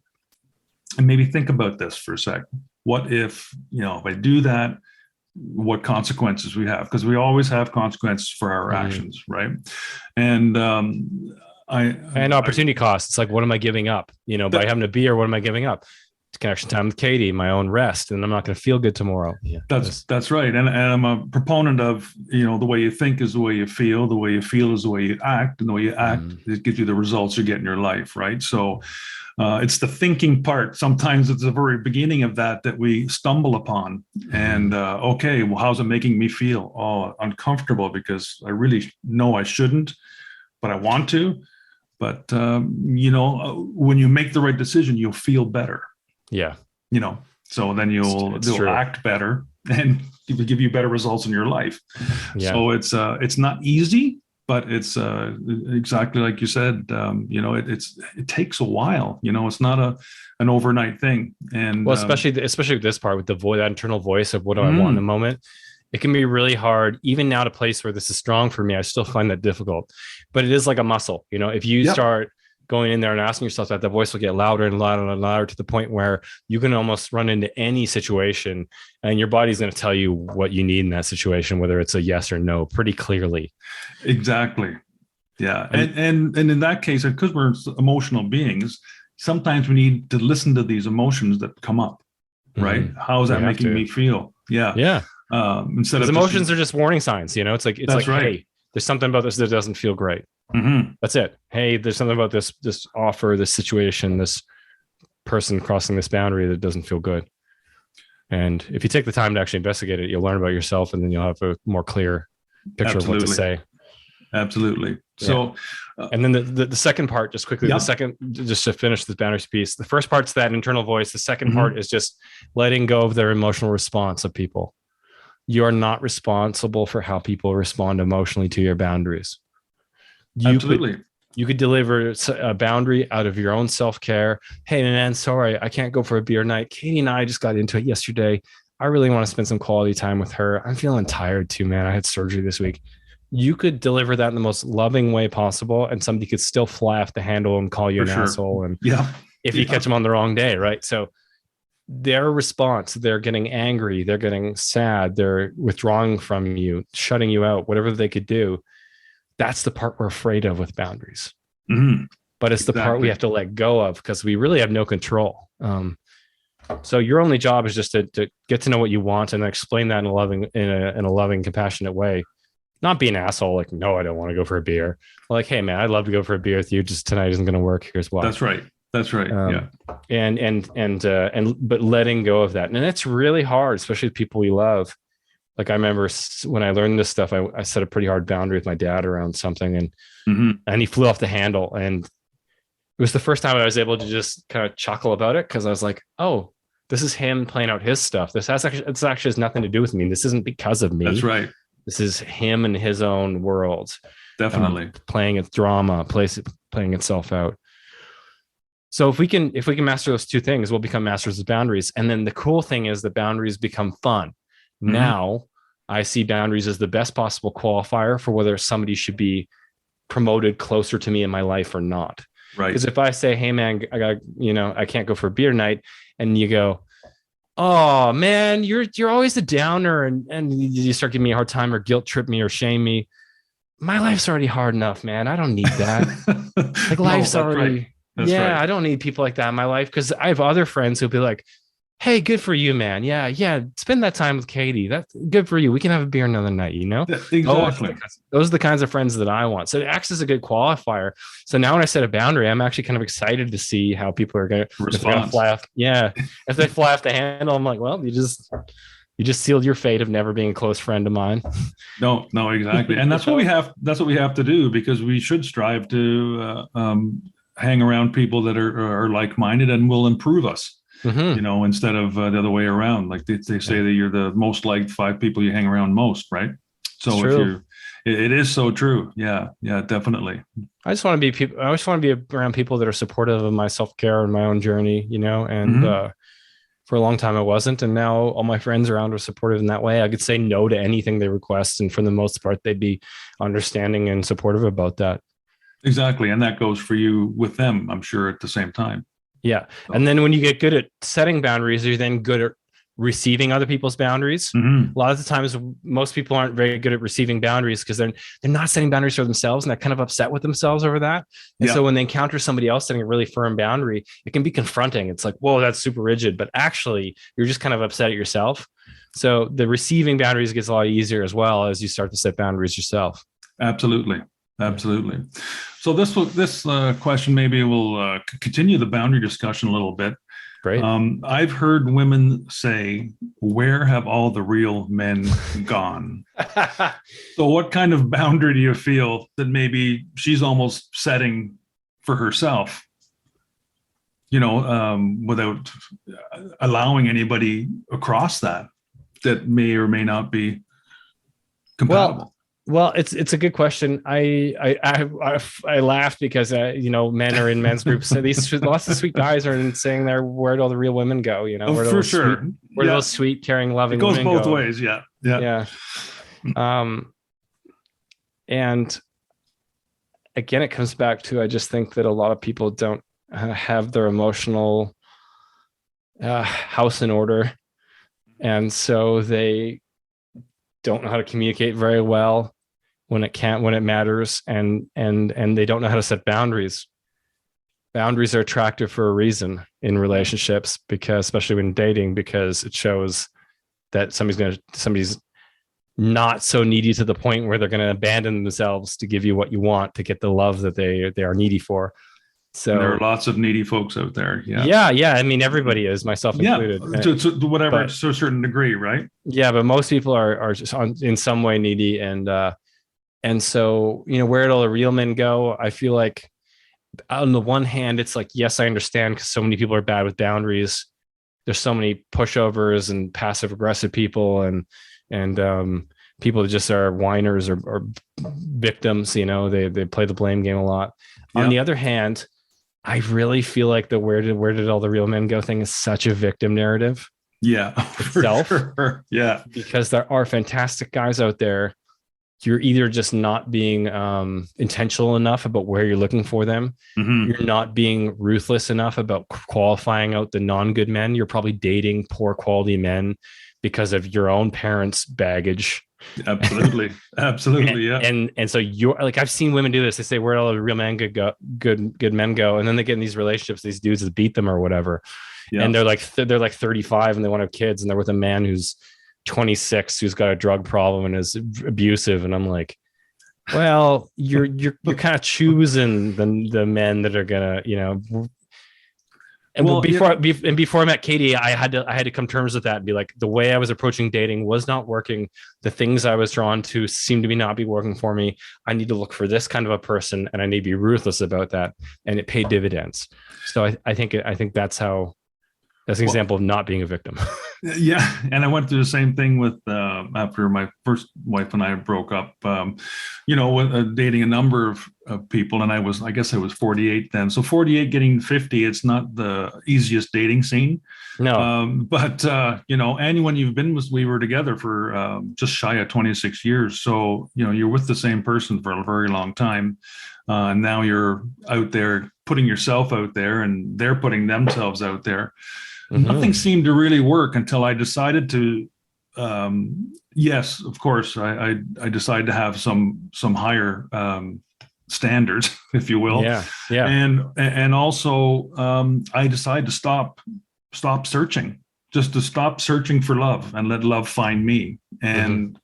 and maybe think about this for a second. What if I do that? What consequences we have, because we always have consequences for our Mm-hmm. actions, right? And And opportunity costs. It's like, what am I giving up? You know, by that, having a beer, what am I giving up? connection time with Katie, my own rest, and I'm not going to feel good tomorrow. Yeah, That's right. And I'm a proponent of, the way you think is the way you feel is the way you act, and the way you act, it gives you the results you get in your life, right? So it's the thinking part. Sometimes it's the very beginning of that we stumble upon. And okay, well, how's it making me feel? Oh, uncomfortable, because I really know I shouldn't, but I want to. But when you make the right decision, you'll feel better. Yeah. So then you'll act better, and it will give you better results in your life. Yeah. So it's not easy, but it's exactly like you said. It takes a while. It's not an overnight thing. And especially with this part, with that internal voice of what do I want in the moment. It can be really hard, even now, to a place where this is strong for me. I still find that difficult, but it is like a muscle. If you start going in there and asking yourself that, the voice will get louder and louder and louder, to the point where you can almost run into any situation and your body's going to tell you what you need in that situation, whether it's a yes or no, pretty clearly. Exactly. Yeah. And in that case, because we're emotional beings, sometimes we need to listen to these emotions that come up, right? How is that making me feel? Yeah. Yeah. Instead of emotions are just warning signs, it's like, right. Hey, there's something about this that doesn't feel great. That's it. Hey, there's something about this offer, this situation, this person crossing this boundary that doesn't feel good. And if you take the time to actually investigate it, you'll learn about yourself, and then you'll have a more clear picture of what to say. Absolutely. So, and then the second part, just quickly, just to finish this boundaries piece, the first part's that internal voice. The second part is just letting go of their emotional response of people. You are not responsible for how people respond emotionally to your boundaries. Absolutely. You could deliver a boundary out of your own self-care. Hey, man, sorry, I can't go for a beer night. Katie and I just got into it yesterday. I really want to spend some quality time with her. I'm feeling tired too, man. I had surgery this week. You could deliver that in the most loving way possible, and somebody could still fly off the handle and call you an asshole. And if you catch them on the wrong day, right? So their response, they're getting angry, they're getting sad, they're withdrawing from you, shutting you out, whatever they could do. That's the part we're afraid of with boundaries. But it's the part we have to let go of, because we really have no control. So your only job is just to get to know what you want and explain that in a loving, compassionate way. Not be an asshole, like, no, I don't want to go for a beer. Like, hey, man, I'd love to go for a beer with you. Just tonight isn't going to work. Here's why. That's right. But letting go of that. And it's really hard, especially with people we love. Like, I remember when I learned this stuff, I set a pretty hard boundary with my dad around something, and he flew off the handle. And it was the first time I was able to just kind of chuckle about it, because I was like, oh, this is him playing out his stuff. It actually has nothing to do with me. This isn't because of me. That's right. This is him in his own world. Definitely. Playing its drama, playing itself out. So if we can master those two things, we'll become masters of boundaries. And then the cool thing is that boundaries become fun. Now I see boundaries as the best possible qualifier for whether somebody should be promoted closer to me in my life or not. Right. Because if I say, hey man, I can't go for a beer night, and you go, oh man, you're always a downer, and you start giving me a hard time, or guilt trip me or shame me. My life's already hard enough, man. I don't need that. Like, life's already. Right. That's right. I don't need people like that in my life, because I have other friends who'll be like, hey, good for you, man. Yeah. Spend that time with Katie. That's good for you. We can have a beer another night, Exactly. Those are the kinds of friends that I want. So it acts as a good qualifier. So now when I set a boundary, I'm actually kind of excited to see how people are going to fly off. Yeah. If they fly off the handle, I'm like, well, you just sealed your fate of never being a close friend of mine. No, exactly. And that's what we have to do, because we should strive to hang around people that are like-minded and will improve us. Instead of the other way around. Like they say that you're the most liked 5 people you hang around most, right? So it is so true. Yeah, definitely. I just want to be around people that are supportive of my self-care and my own journey, and for a long time I wasn't. And now all my friends around are supportive in that way. I could say no to anything they request, and for the most part, they'd be understanding and supportive about that. Exactly. And that goes for you with them, I'm sure, at the same time. Yeah. And then when you get good at setting boundaries, you're then good at receiving other people's boundaries. Mhm. A lot of the times, most people aren't very good at receiving boundaries because they're not setting boundaries for themselves, and they're kind of upset with themselves over that. And Yeah. so when they encounter somebody else setting a really firm boundary, it can be confronting. It's like, whoa, that's super rigid, but actually you're just kind of upset at yourself. So the receiving boundaries gets a lot easier as well as you start to set boundaries yourself. Absolutely. Absolutely. So this question maybe will continue the boundary discussion a little bit. Great. I've heard women say, "Where have all the real men gone?" So what kind of boundary do you feel that maybe she's almost setting for herself, without allowing anybody across that may or may not be compatible? Well, it's a good question. I laughed because men are in men's groups. So these lots of sweet guys are saying there, where'd all the real women go? For sure. Where those sweet, caring, loving it goes women both go? ways. Yeah. And again, it comes back to, I just think that a lot of people don't have their emotional house in order, and so they don't know how to communicate very well when it matters, and they don't know how to set boundaries. Boundaries are attractive for a reason in relationships, because especially when dating, because it shows that somebody's not so needy to the point where they're going to abandon themselves to give you what you want, to get the love that they are needy for. So there are lots of needy folks out there. Yeah. I mean, everybody is, myself included. To whatever, to a certain degree, right? Yeah, but most people are just in some way needy, and so where did all the real men go? I feel like on the one hand, it's like, yes, I understand, because so many people are bad with boundaries. There's so many pushovers and passive aggressive people, and people that just are whiners or victims. They play the blame game a lot. Yeah. On the other hand, I really feel like the where did all the real men go thing is such a victim narrative. Yeah, itself. Sure. Yeah, because there are fantastic guys out there. You're either just not being intentional enough about where you're looking for them. Mm-hmm. You're not being ruthless enough about qualifying out the non-good men. You're probably dating poor quality men because of your own parents' baggage. Absolutely. Yeah. And so you're like, I've seen women do this. They say, where all the real men good men go? And then they get in these relationships, these dudes that beat them or whatever. Yeah. And they're like 35 and they want to have kids, and they're with a man who's 26 who's got a drug problem and is abusive. And I'm like, well, you're kind of choosing the men that are gonna, And before I met Katie, I had to come to terms with that and be like, the way I was approaching dating was not working. The things I was drawn to seemed to be not be working for me. I need to look for this kind of a person, and I need to be ruthless about that. And it paid dividends. So I think that's an example of not being a victim. Yeah. And I went through the same thing with, after my first wife and I broke up, dating a number of people. And I guess I was 48 then. So 48 getting 50, it's not the easiest dating scene. No. But anyone you've been with, we were together for just shy of 26 years. So, you're with the same person for a very long time. And now you're out there putting yourself out there, and they're putting themselves out there. Mm-hmm. Nothing seemed to really work until I decided to, yes, of course, I decided to have some higher standards, if you will. Yeah. And also I decided to stop searching, just to stop searching for love and let love find me. And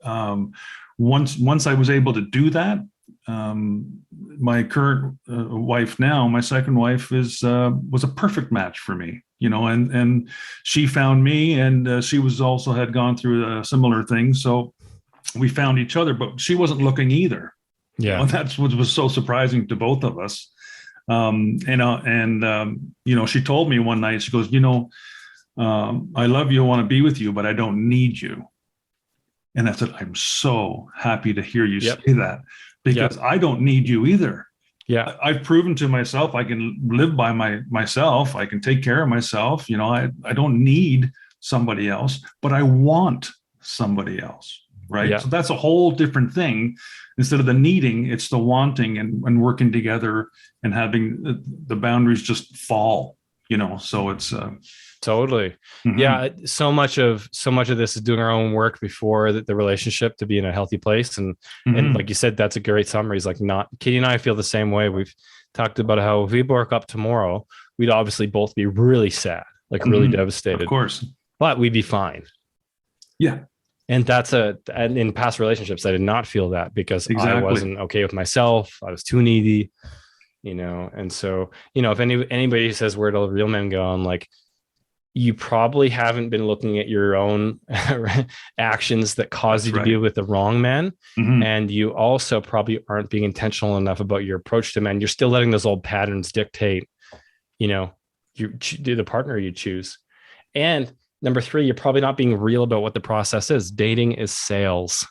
once I was able to do that, my current wife now, my second wife, was a perfect match for me, and she found me, and she had gone through a similar thing. So we found each other, but she wasn't looking either. Yeah. And that's what was so surprising to both of us. She told me one night, she goes, I love you, I want to be with you, but I don't need you. And I said, I'm so happy to hear you say that, because I don't need you either. Yeah. I've proven to myself I can live by myself. I can take care of myself. I don't need somebody else, but I want somebody else. Right. Yeah. So that's a whole different thing. Instead of the needing, it's the wanting, and working together and having the boundaries just fall. So it's Totally. mhm. Yeah. So much of this is doing our own work before the relationship to be in a healthy place. And Mhm. like you said, that's a great summary. Is like, not Katie and I feel the same way. We've talked about how if we woke up tomorrow, we'd obviously both be really sad, like really Mhm. Of devastated, course. but we'd be fine. Yeah, And and in past relationships, I did not feel that because I exactly. wasn't okay with myself. I was too needy, And so, if anybody says, where do real men go? I'm like, you probably haven't been looking at your own actions that cause That's you to be right. with the wrong man. Mhm. And you also probably aren't being intentional enough about your approach to men. You're still letting those old patterns dictate, you know, the partner you choose. And number three, you're probably not being real about what the process is. Dating is sales.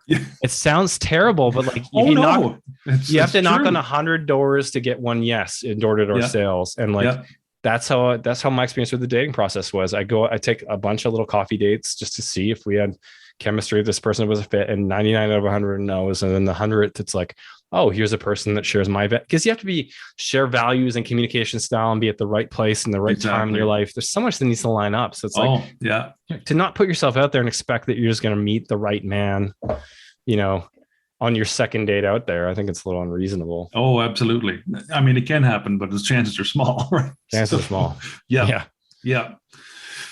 Yeah. It sounds terrible, but like if Oh you knock, no, it's you have it's to knock on true. 100 doors to get one yes in door-to-door Yeah, sales. And like yeah, that's how my experience with the dating process was. I take a bunch of little coffee dates just to see if we had chemistry, if this person was a fit, and 99 out of 100 knows. And then the 100th, it's like, oh, here's a person that shares my because you have to share values and communication style and be at the right place and the right time in your exactly. life. There's so much that needs to line up. So it's like, Oh yeah, to not put yourself out there and expect that you're just going to meet the right man, you know, on your second date out there. I think it's a little unreasonable. oh absolutely. I mean, it can happen, but the chances are small, right? Chances So are small. yeah, Yeah. yeah.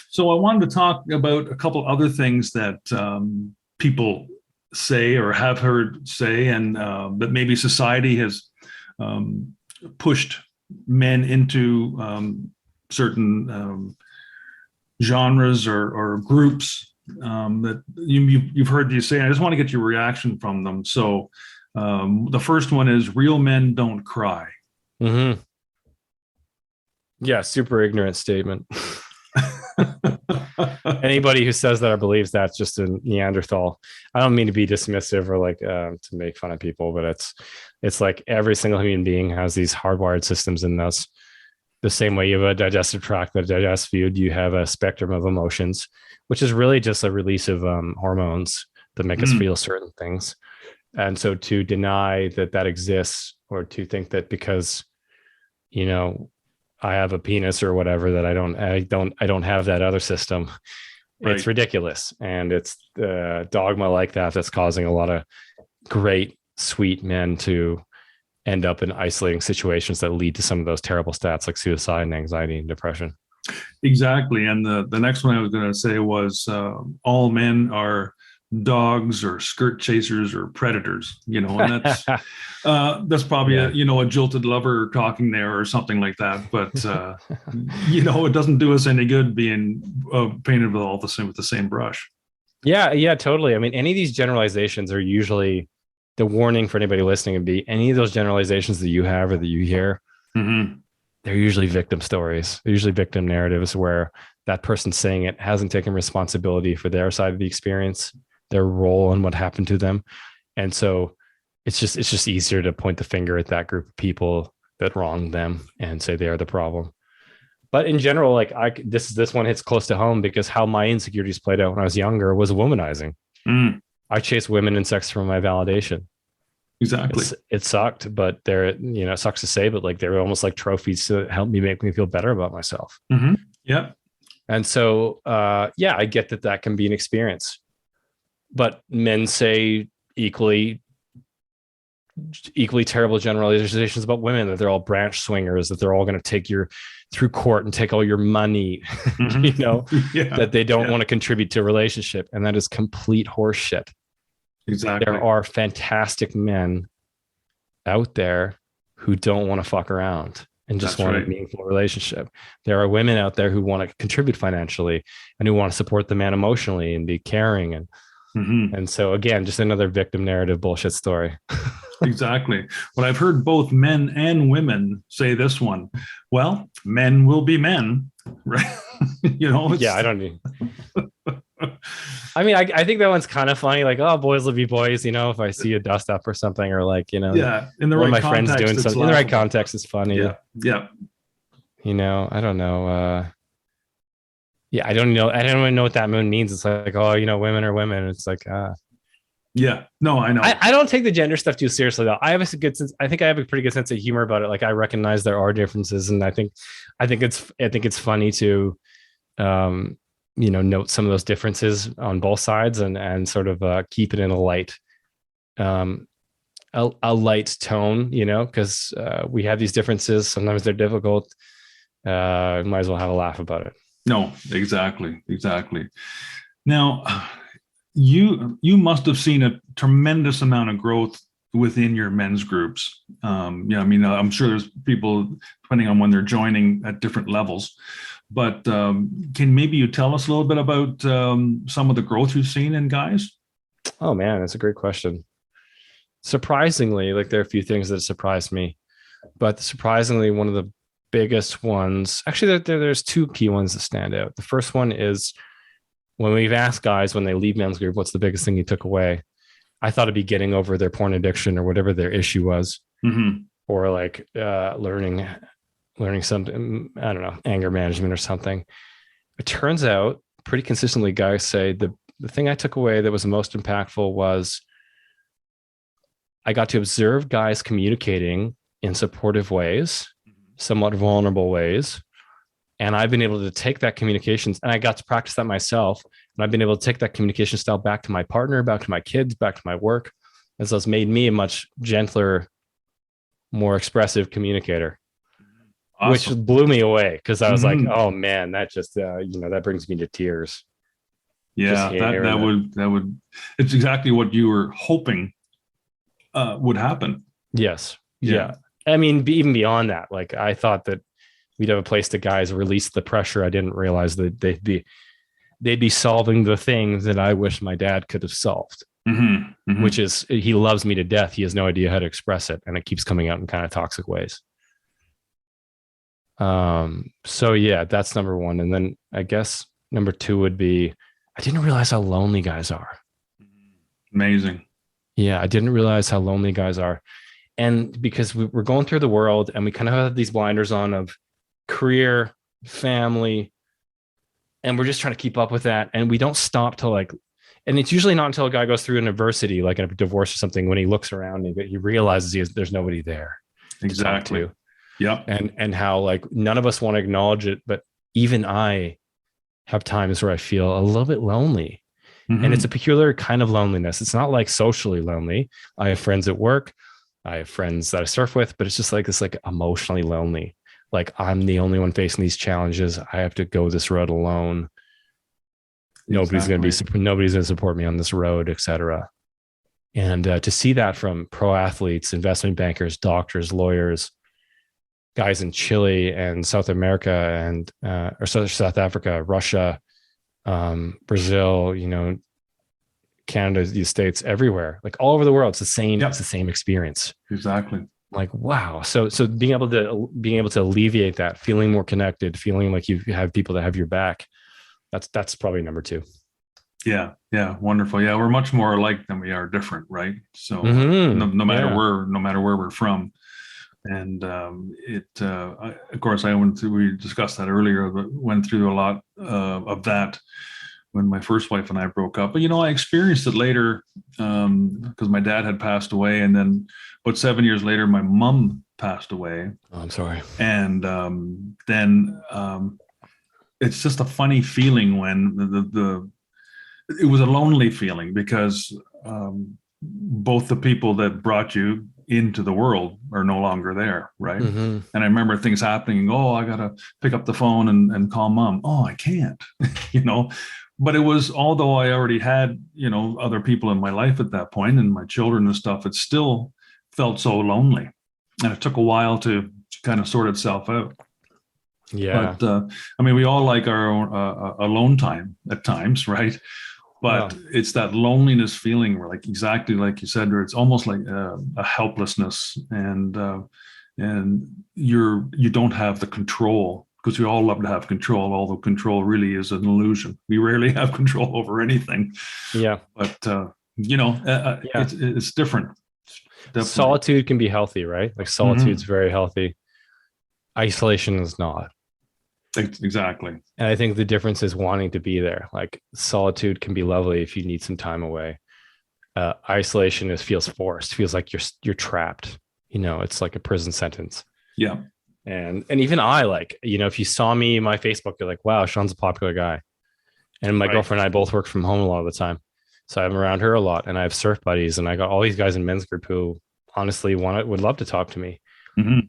So I wanted to talk about a couple other things that people say or have heard say, and that maybe society has um, pushed men into certain genres or groups that you've heard you say. And I just want to get your reaction from them. So the first one is real men don't cry. Mm-hmm. Yeah. Super ignorant statement. Anybody who says that or believes that's just a Neanderthal. I don't mean to be dismissive or like to make fun of people, but it's like every single human being has these hardwired systems in us. The same way you have a digestive tract that digests food, you have a spectrum of emotions, which is really just a release of hormones that make us feel certain things. And so to deny that that exists, or to think that because you know I have a penis or whatever, that I don't have that other system, it's Right. ridiculous. And it's dogma like that that's causing a lot of great sweet men to end up in isolating situations that lead to some of those terrible stats like suicide and anxiety and depression. Exactly. And the next one I was going to say was all men are dogs or skirt chasers or predators, and that's probably Yeah. a jilted lover talking there or something like that. But, it doesn't do us any good being painted with the same brush. Yeah, yeah, totally. I mean, any of these generalizations are usually the warning for anybody listening would be any of those generalizations that you have or that you hear, Mm-hmm. they're usually victim stories. They're usually victim narratives where that person saying it hasn't taken responsibility for their side of the experience, their role and what happened to them. And so it's just easier to point the finger at that group of people that wronged them and say they are the problem. But in general, like this one hits close to home because how my insecurities played out when I was younger was womanizing. Mm, I chased women and sex for my validation. exactly. It sucked, but it sucks to say, but like they were almost like trophies to help me make me feel better about myself. Mm-hmm. Yeah. And so, yeah, I get that can be an experience, but men say equally terrible generalizations about women, that they're all branch swingers, that they're all going to take you through court and take all your money, Mm-hmm. Yeah. that they don't Yeah. want to contribute to a relationship. And that is complete horseshit. Exactly. There are fantastic men out there who don't want to fuck around and just That's want right. a meaningful relationship. There are women out there who want to contribute financially and who want to support the man emotionally and be caring. Mm-hmm. And so again, just another victim narrative bullshit story. Exactly. But I've heard both men and women say this one. Well, men will be men, right? Yeah, I don't need. I mean, I think that one's kind of funny. Like, oh, boys will be boys. If I see a dust up or something, or like, Yeah, in the one of right my friends context, doing it's something in the right laughable. context is funny. Yeah, yeah, I don't know. Yeah, I don't know. I don't even know what that moon means. It's like, oh, women are women. It's like, Yeah. No, I know. I don't take the gender stuff too seriously though. I have a good sense. I think I have a pretty good sense of humor about it. Like I recognize there are differences, and I think it's funny to, um, note some of those differences on both sides, and sort of keep it in a light, um, a light tone, because we have these differences. Sometimes they're difficult. Might as well have a laugh about it. No, exactly. Exactly. Now, you must have seen a tremendous amount of growth within your men's groups. Yeah, I mean, I'm sure there's people depending on when they're joining at different levels, but can maybe you tell us a little bit about some of the growth you've seen in guys? Oh man, that's a great question. Surprisingly, like there are a few things that surprised me, but surprisingly, one of the biggest ones, actually, there's two key ones that stand out. The first one is when we've asked guys when they leave men's group, what's the biggest thing you took away? I thought it'd be getting over their porn addiction or whatever their issue was, or like learning something, I don't know, anger management or something. It turns out pretty consistently, guys say the thing I took away that was the most impactful was I got to observe guys communicating in supportive ways, somewhat vulnerable ways. And I've been able to take that communications, and I got to practice that myself. And I've been able to take that communication style back to my partner, back to my kids, back to my work. And so it's made me a much gentler, more expressive communicator, awesome. Which blew me away because I was like, oh man, that just, that brings me to tears. Yeah, that would, it's exactly what you were hoping would happen. Yes. Yeah. I mean, even beyond that, like I thought that we'd have a place to guys release the pressure. I didn't realize that they'd be solving the things that I wish my dad could have solved, which is he loves me to death. He has no idea how to express it. And it keeps coming out in kind of toxic ways. So yeah, that's number one. And then I guess number two would be, I didn't realize how lonely guys are. Amazing. Yeah. I didn't realize how lonely guys are. And because we're going through the world and we kind of have these blinders on of career, family, and we're just trying to keep up with that. And we don't stop to like, and it's usually not until a guy goes through an adversity, like a divorce or something, when he looks around and he realizes there's nobody there. Exactly. Yeah. And how like none of us want to acknowledge it, but even I have times where I feel a little bit lonely. And it's a peculiar kind of loneliness. It's not like socially lonely. I have friends at work. I have friends that I surf with, but it's just like this, like emotionally lonely. Like I'm the only one facing these challenges. I have to go this road alone. Nobody's going to support me on this road, etc. And to see that from pro athletes, investment bankers, doctors, lawyers, guys in Chile and South America and or South Africa, Russia, Brazil, Canada, the States, everywhere, like all over the world, it's the same. It's the same experience. Exactly. Like, wow. So being able to alleviate that, feeling more connected, feeling like you have people that have your back. That's probably number two. Yeah. Yeah. Wonderful. Yeah. We're much more alike than we are different. Right. So no matter where we're from. And of course, we discussed that earlier, but went through a lot of that when my first wife and I broke up. But, I experienced it later because my dad had passed away. And then about 7 years later, my mom passed away. Oh, I'm sorry. And then it's just a funny feeling when it was a lonely feeling because both the people that brought you into the world are no longer there, right? And I remember things happening. Oh, I gotta pick up the phone and call mom. Oh, I can't, But it was, although I already had, other people in my life at that point and my children and stuff, it still felt so lonely, and it took a while to kind of sort itself out. Yeah. But we all like our own alone time at times, right? But it's that loneliness feeling where, like, exactly like you said, where it's almost like a helplessness, and you don't have the control, because we all love to have control, although control really is an illusion. We rarely have control over anything. Yeah. But it's different. Definitely. Solitude can be healthy, right? Like solitude's very healthy. Isolation is not. Exactly. And I think the difference is wanting to be there. Like solitude can be lovely if you need some time away. Isolation feels forced, feels like you're trapped. It's like a prison sentence. Yeah. And even I, like, if you saw me in my Facebook, you're like, wow, Sean's a popular guy. And my girlfriend and I both work from home a lot of the time. So I'm around her a lot, and I have surf buddies, and I got all these guys in men's group who honestly would love to talk to me. Mm-hmm.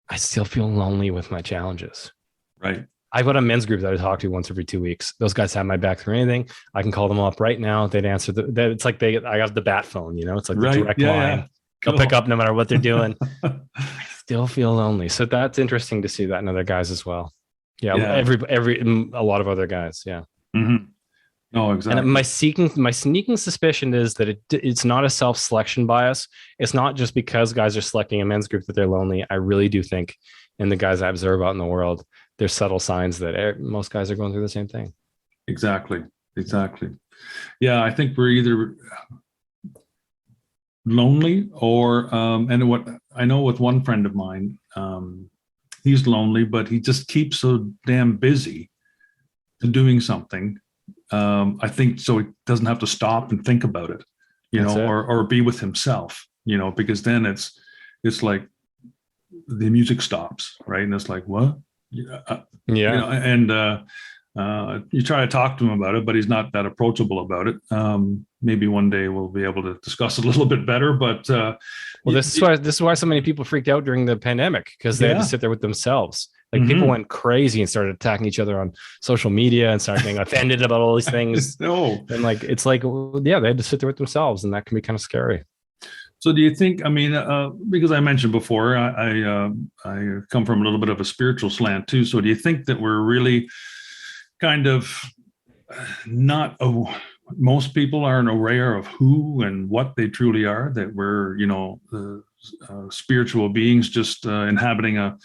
I still feel lonely with my challenges. Right. I've got a men's group that I talk to once every 2 weeks. Those guys have my back through anything. I can call them up right now. They'd answer. It's like I got the bat phone. It's like the direct line. Yeah. Cool. They'll pick up no matter what they're doing. I still feel lonely. So that's interesting to see that in other guys as well. Yeah. A lot of other guys. Yeah. Mm-hmm. No, exactly. And my sneaking suspicion is that it's not a self-selection bias. It's not just because guys are selecting a men's group that they're lonely. I really do think, in the guys I observe out in the world, there's subtle signs that most guys are going through the same thing. Exactly. Yeah, I think we're either lonely or, and what I know with one friend of mine, he's lonely, but he just keeps so damn busy doing something. I think so he doesn't have to stop and think about it, or be with himself, because then it's like the music stops, right? And it's like, what? And you try to talk to him about it, but he's not that approachable about it. Maybe one day we'll be able to discuss it a little bit better, but this is why so many people freaked out during the pandemic, because they had to sit there with themselves. Like, people went crazy and started attacking each other on social media and started getting offended about all these things. And it's like, they had to sit there with themselves, and that can be kind of scary. So do you think, because I mentioned before, I come from a little bit of a spiritual slant too. So do you think that we're really kind of not, most people aren't aware of who and what they truly are, that we're, spiritual beings just inhabit a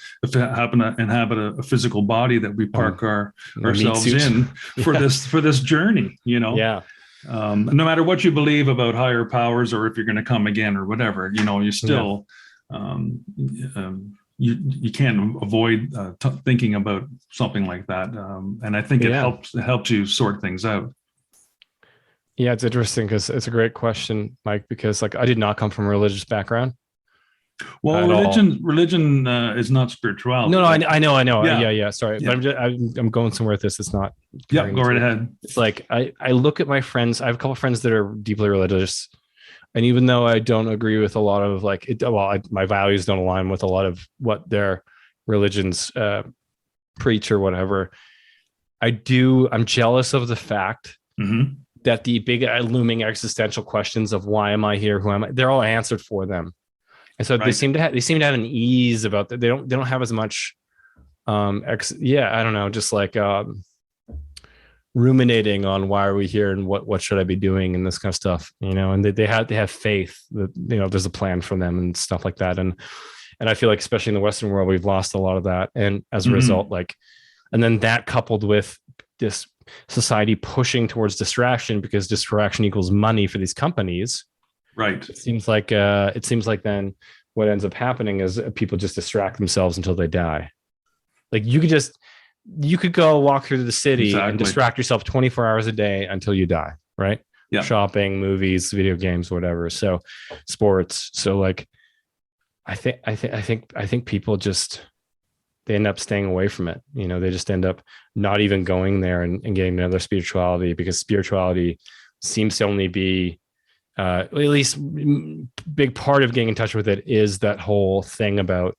physical body that we park ourselves in for this journey, Yeah. No matter what you believe about higher powers, or if you're going to come again or whatever, you still, you can't avoid thinking about something like that. And I think it helps you sort things out. Yeah, it's interesting because it's a great question, Mike, because I did not come from a religious background. Well, religion is not spirituality. No, right? I know. Yeah. Sorry, but I'm going somewhere with this. It's not. Yeah, go right ahead. It's like I look at my friends. I have a couple of friends that are deeply religious, and even though I don't agree with a lot of my values don't align with a lot of what their religions preach or whatever, I'm jealous of the fact that the big looming existential questions of why am I here, who am I, they're all answered for them. And so they seem to have an ease about that. They don't have as much, I don't know, just like ruminating on why are we here and what should I be doing and this kind of stuff, and they have faith that, there's a plan for them and stuff like that. And I feel like, especially in the Western world, we've lost a lot of that. And as a result, and then that coupled with this society pushing towards distraction, because distraction equals money for these companies. Right. It seems like then what ends up happening is people just distract themselves until they die. Like you could go walk through the city and distract yourself 24 hours a day until you die. Right. Yeah. Shopping, movies, video games, whatever. So sports. So I think people just, they end up staying away from it. They just end up not even going there and getting another spirituality, because spirituality seems to only be, at least big part of getting in touch with it is that whole thing about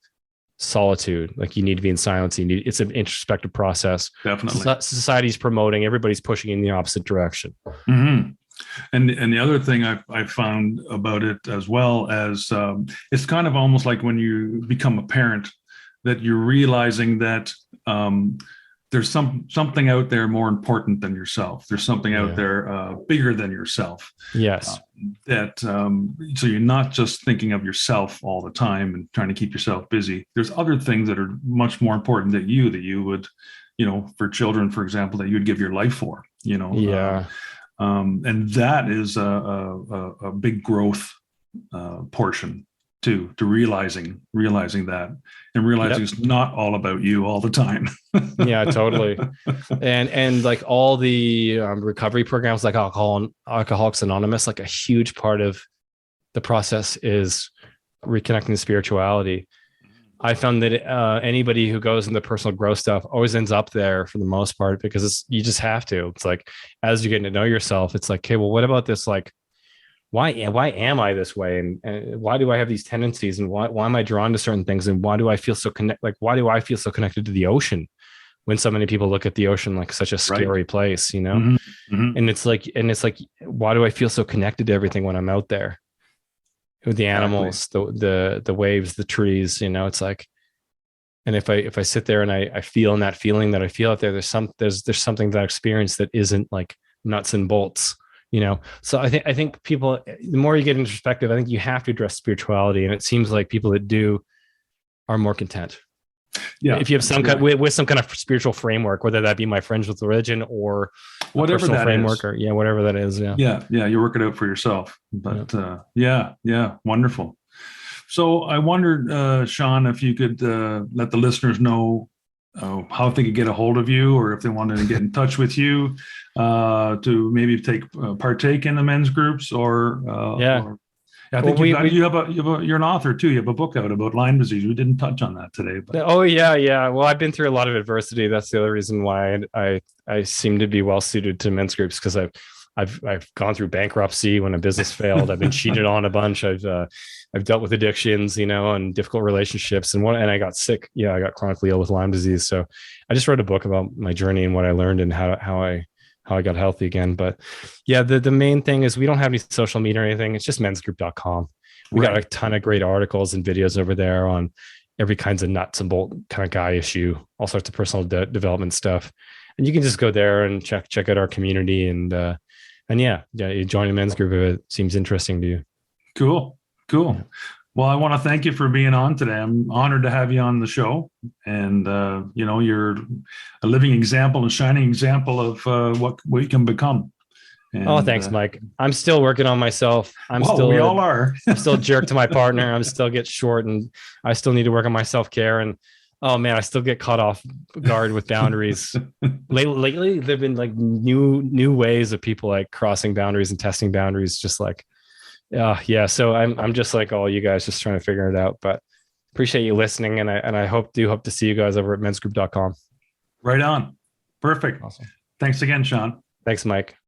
solitude. Like, you need to be in silence. It's an introspective process. Definitely. Society's promoting, everybody's pushing in the opposite direction. Mm-hmm. And the other thing I found about it, as well as it's kind of almost like when you become a parent, that you're realizing that there's something out there more important than yourself. There's something out there bigger than yourself. Yes. So you're not just thinking of yourself all the time and trying to keep yourself busy. There's other things that are much more important that you would, for children, for example, that you would give your life for, Yeah. And that is a big growth portion to realizing that, and realizing it's not all about you all the time. Yeah, totally. And like all the recovery programs like Alcoholics Anonymous, like a huge part of the process is reconnecting to spirituality. I found that anybody who goes into personal growth stuff always ends up there for the most part, because you just have to. It's like, as you're getting to know yourself, it's like, okay, well, what about this? Like, why am I this way? And why do I have these tendencies? And why am I drawn to certain things? And why do I feel so why do I feel so connected to the ocean when so many people look at the ocean like such a scary place, you know? Mm-hmm. Mm-hmm. And it's like, why do I feel so connected to everything when I'm out there with the animals, the waves, the trees, you know? It's like, and if I sit there and I feel in that feeling that I feel out there, there's something that I experience that isn't like nuts and bolts, you know? So I think people, the more you get into perspective, I think you have to address spirituality. And it seems like people that do are more content. Yeah. If you have some kind with some kind of spiritual framework, whether that be my friends with religion or whatever that framework is. Or whatever that is. Yeah. You work it out for yourself. But wonderful. So I wondered, Sean, if you could let the listeners know how they could get a hold of you, or if they wanted to get in touch with you to maybe partake in the men's groups, or I think you're an author too. You have a book out about Lyme disease. We didn't touch on that today. But. Oh yeah. Well, I've been through a lot of adversity. That's the other reason why I seem to be well suited to men's groups, because I've gone through bankruptcy when a business failed. I've been cheated on a bunch. I've dealt with addictions, you know, and difficult relationships, and I got sick. Yeah, I got chronically ill with Lyme disease. So I just wrote a book about my journey and what I learned and how I got healthy again. But yeah, the main thing is we don't have any social media or anything. It's just mensgroup.com. We got a ton of great articles and videos over there on every kinds of nuts and bolt kind of guy issue, all sorts of personal development stuff. And you can just go there and check out our community and you join a men's group if it seems interesting to you. Cool. Yeah. Well, I want to thank you for being on today. I'm honored to have you on the show. And, you're a living example, a shining example of what we can become. And, thanks, Mike. I'm still working on myself. We all are. I'm still a jerk to my partner. I'm still get short, and I still need to work on my self-care. And oh man, I still get caught off guard with boundaries. Lately, there've been like new ways of people like crossing boundaries and testing boundaries, just like, So I'm just like all you guys, just trying to figure it out. But appreciate you listening, and I hope to see you guys over at mensgroup.com. Right on. Perfect. Awesome. Thanks again, Sean. Thanks, Mike.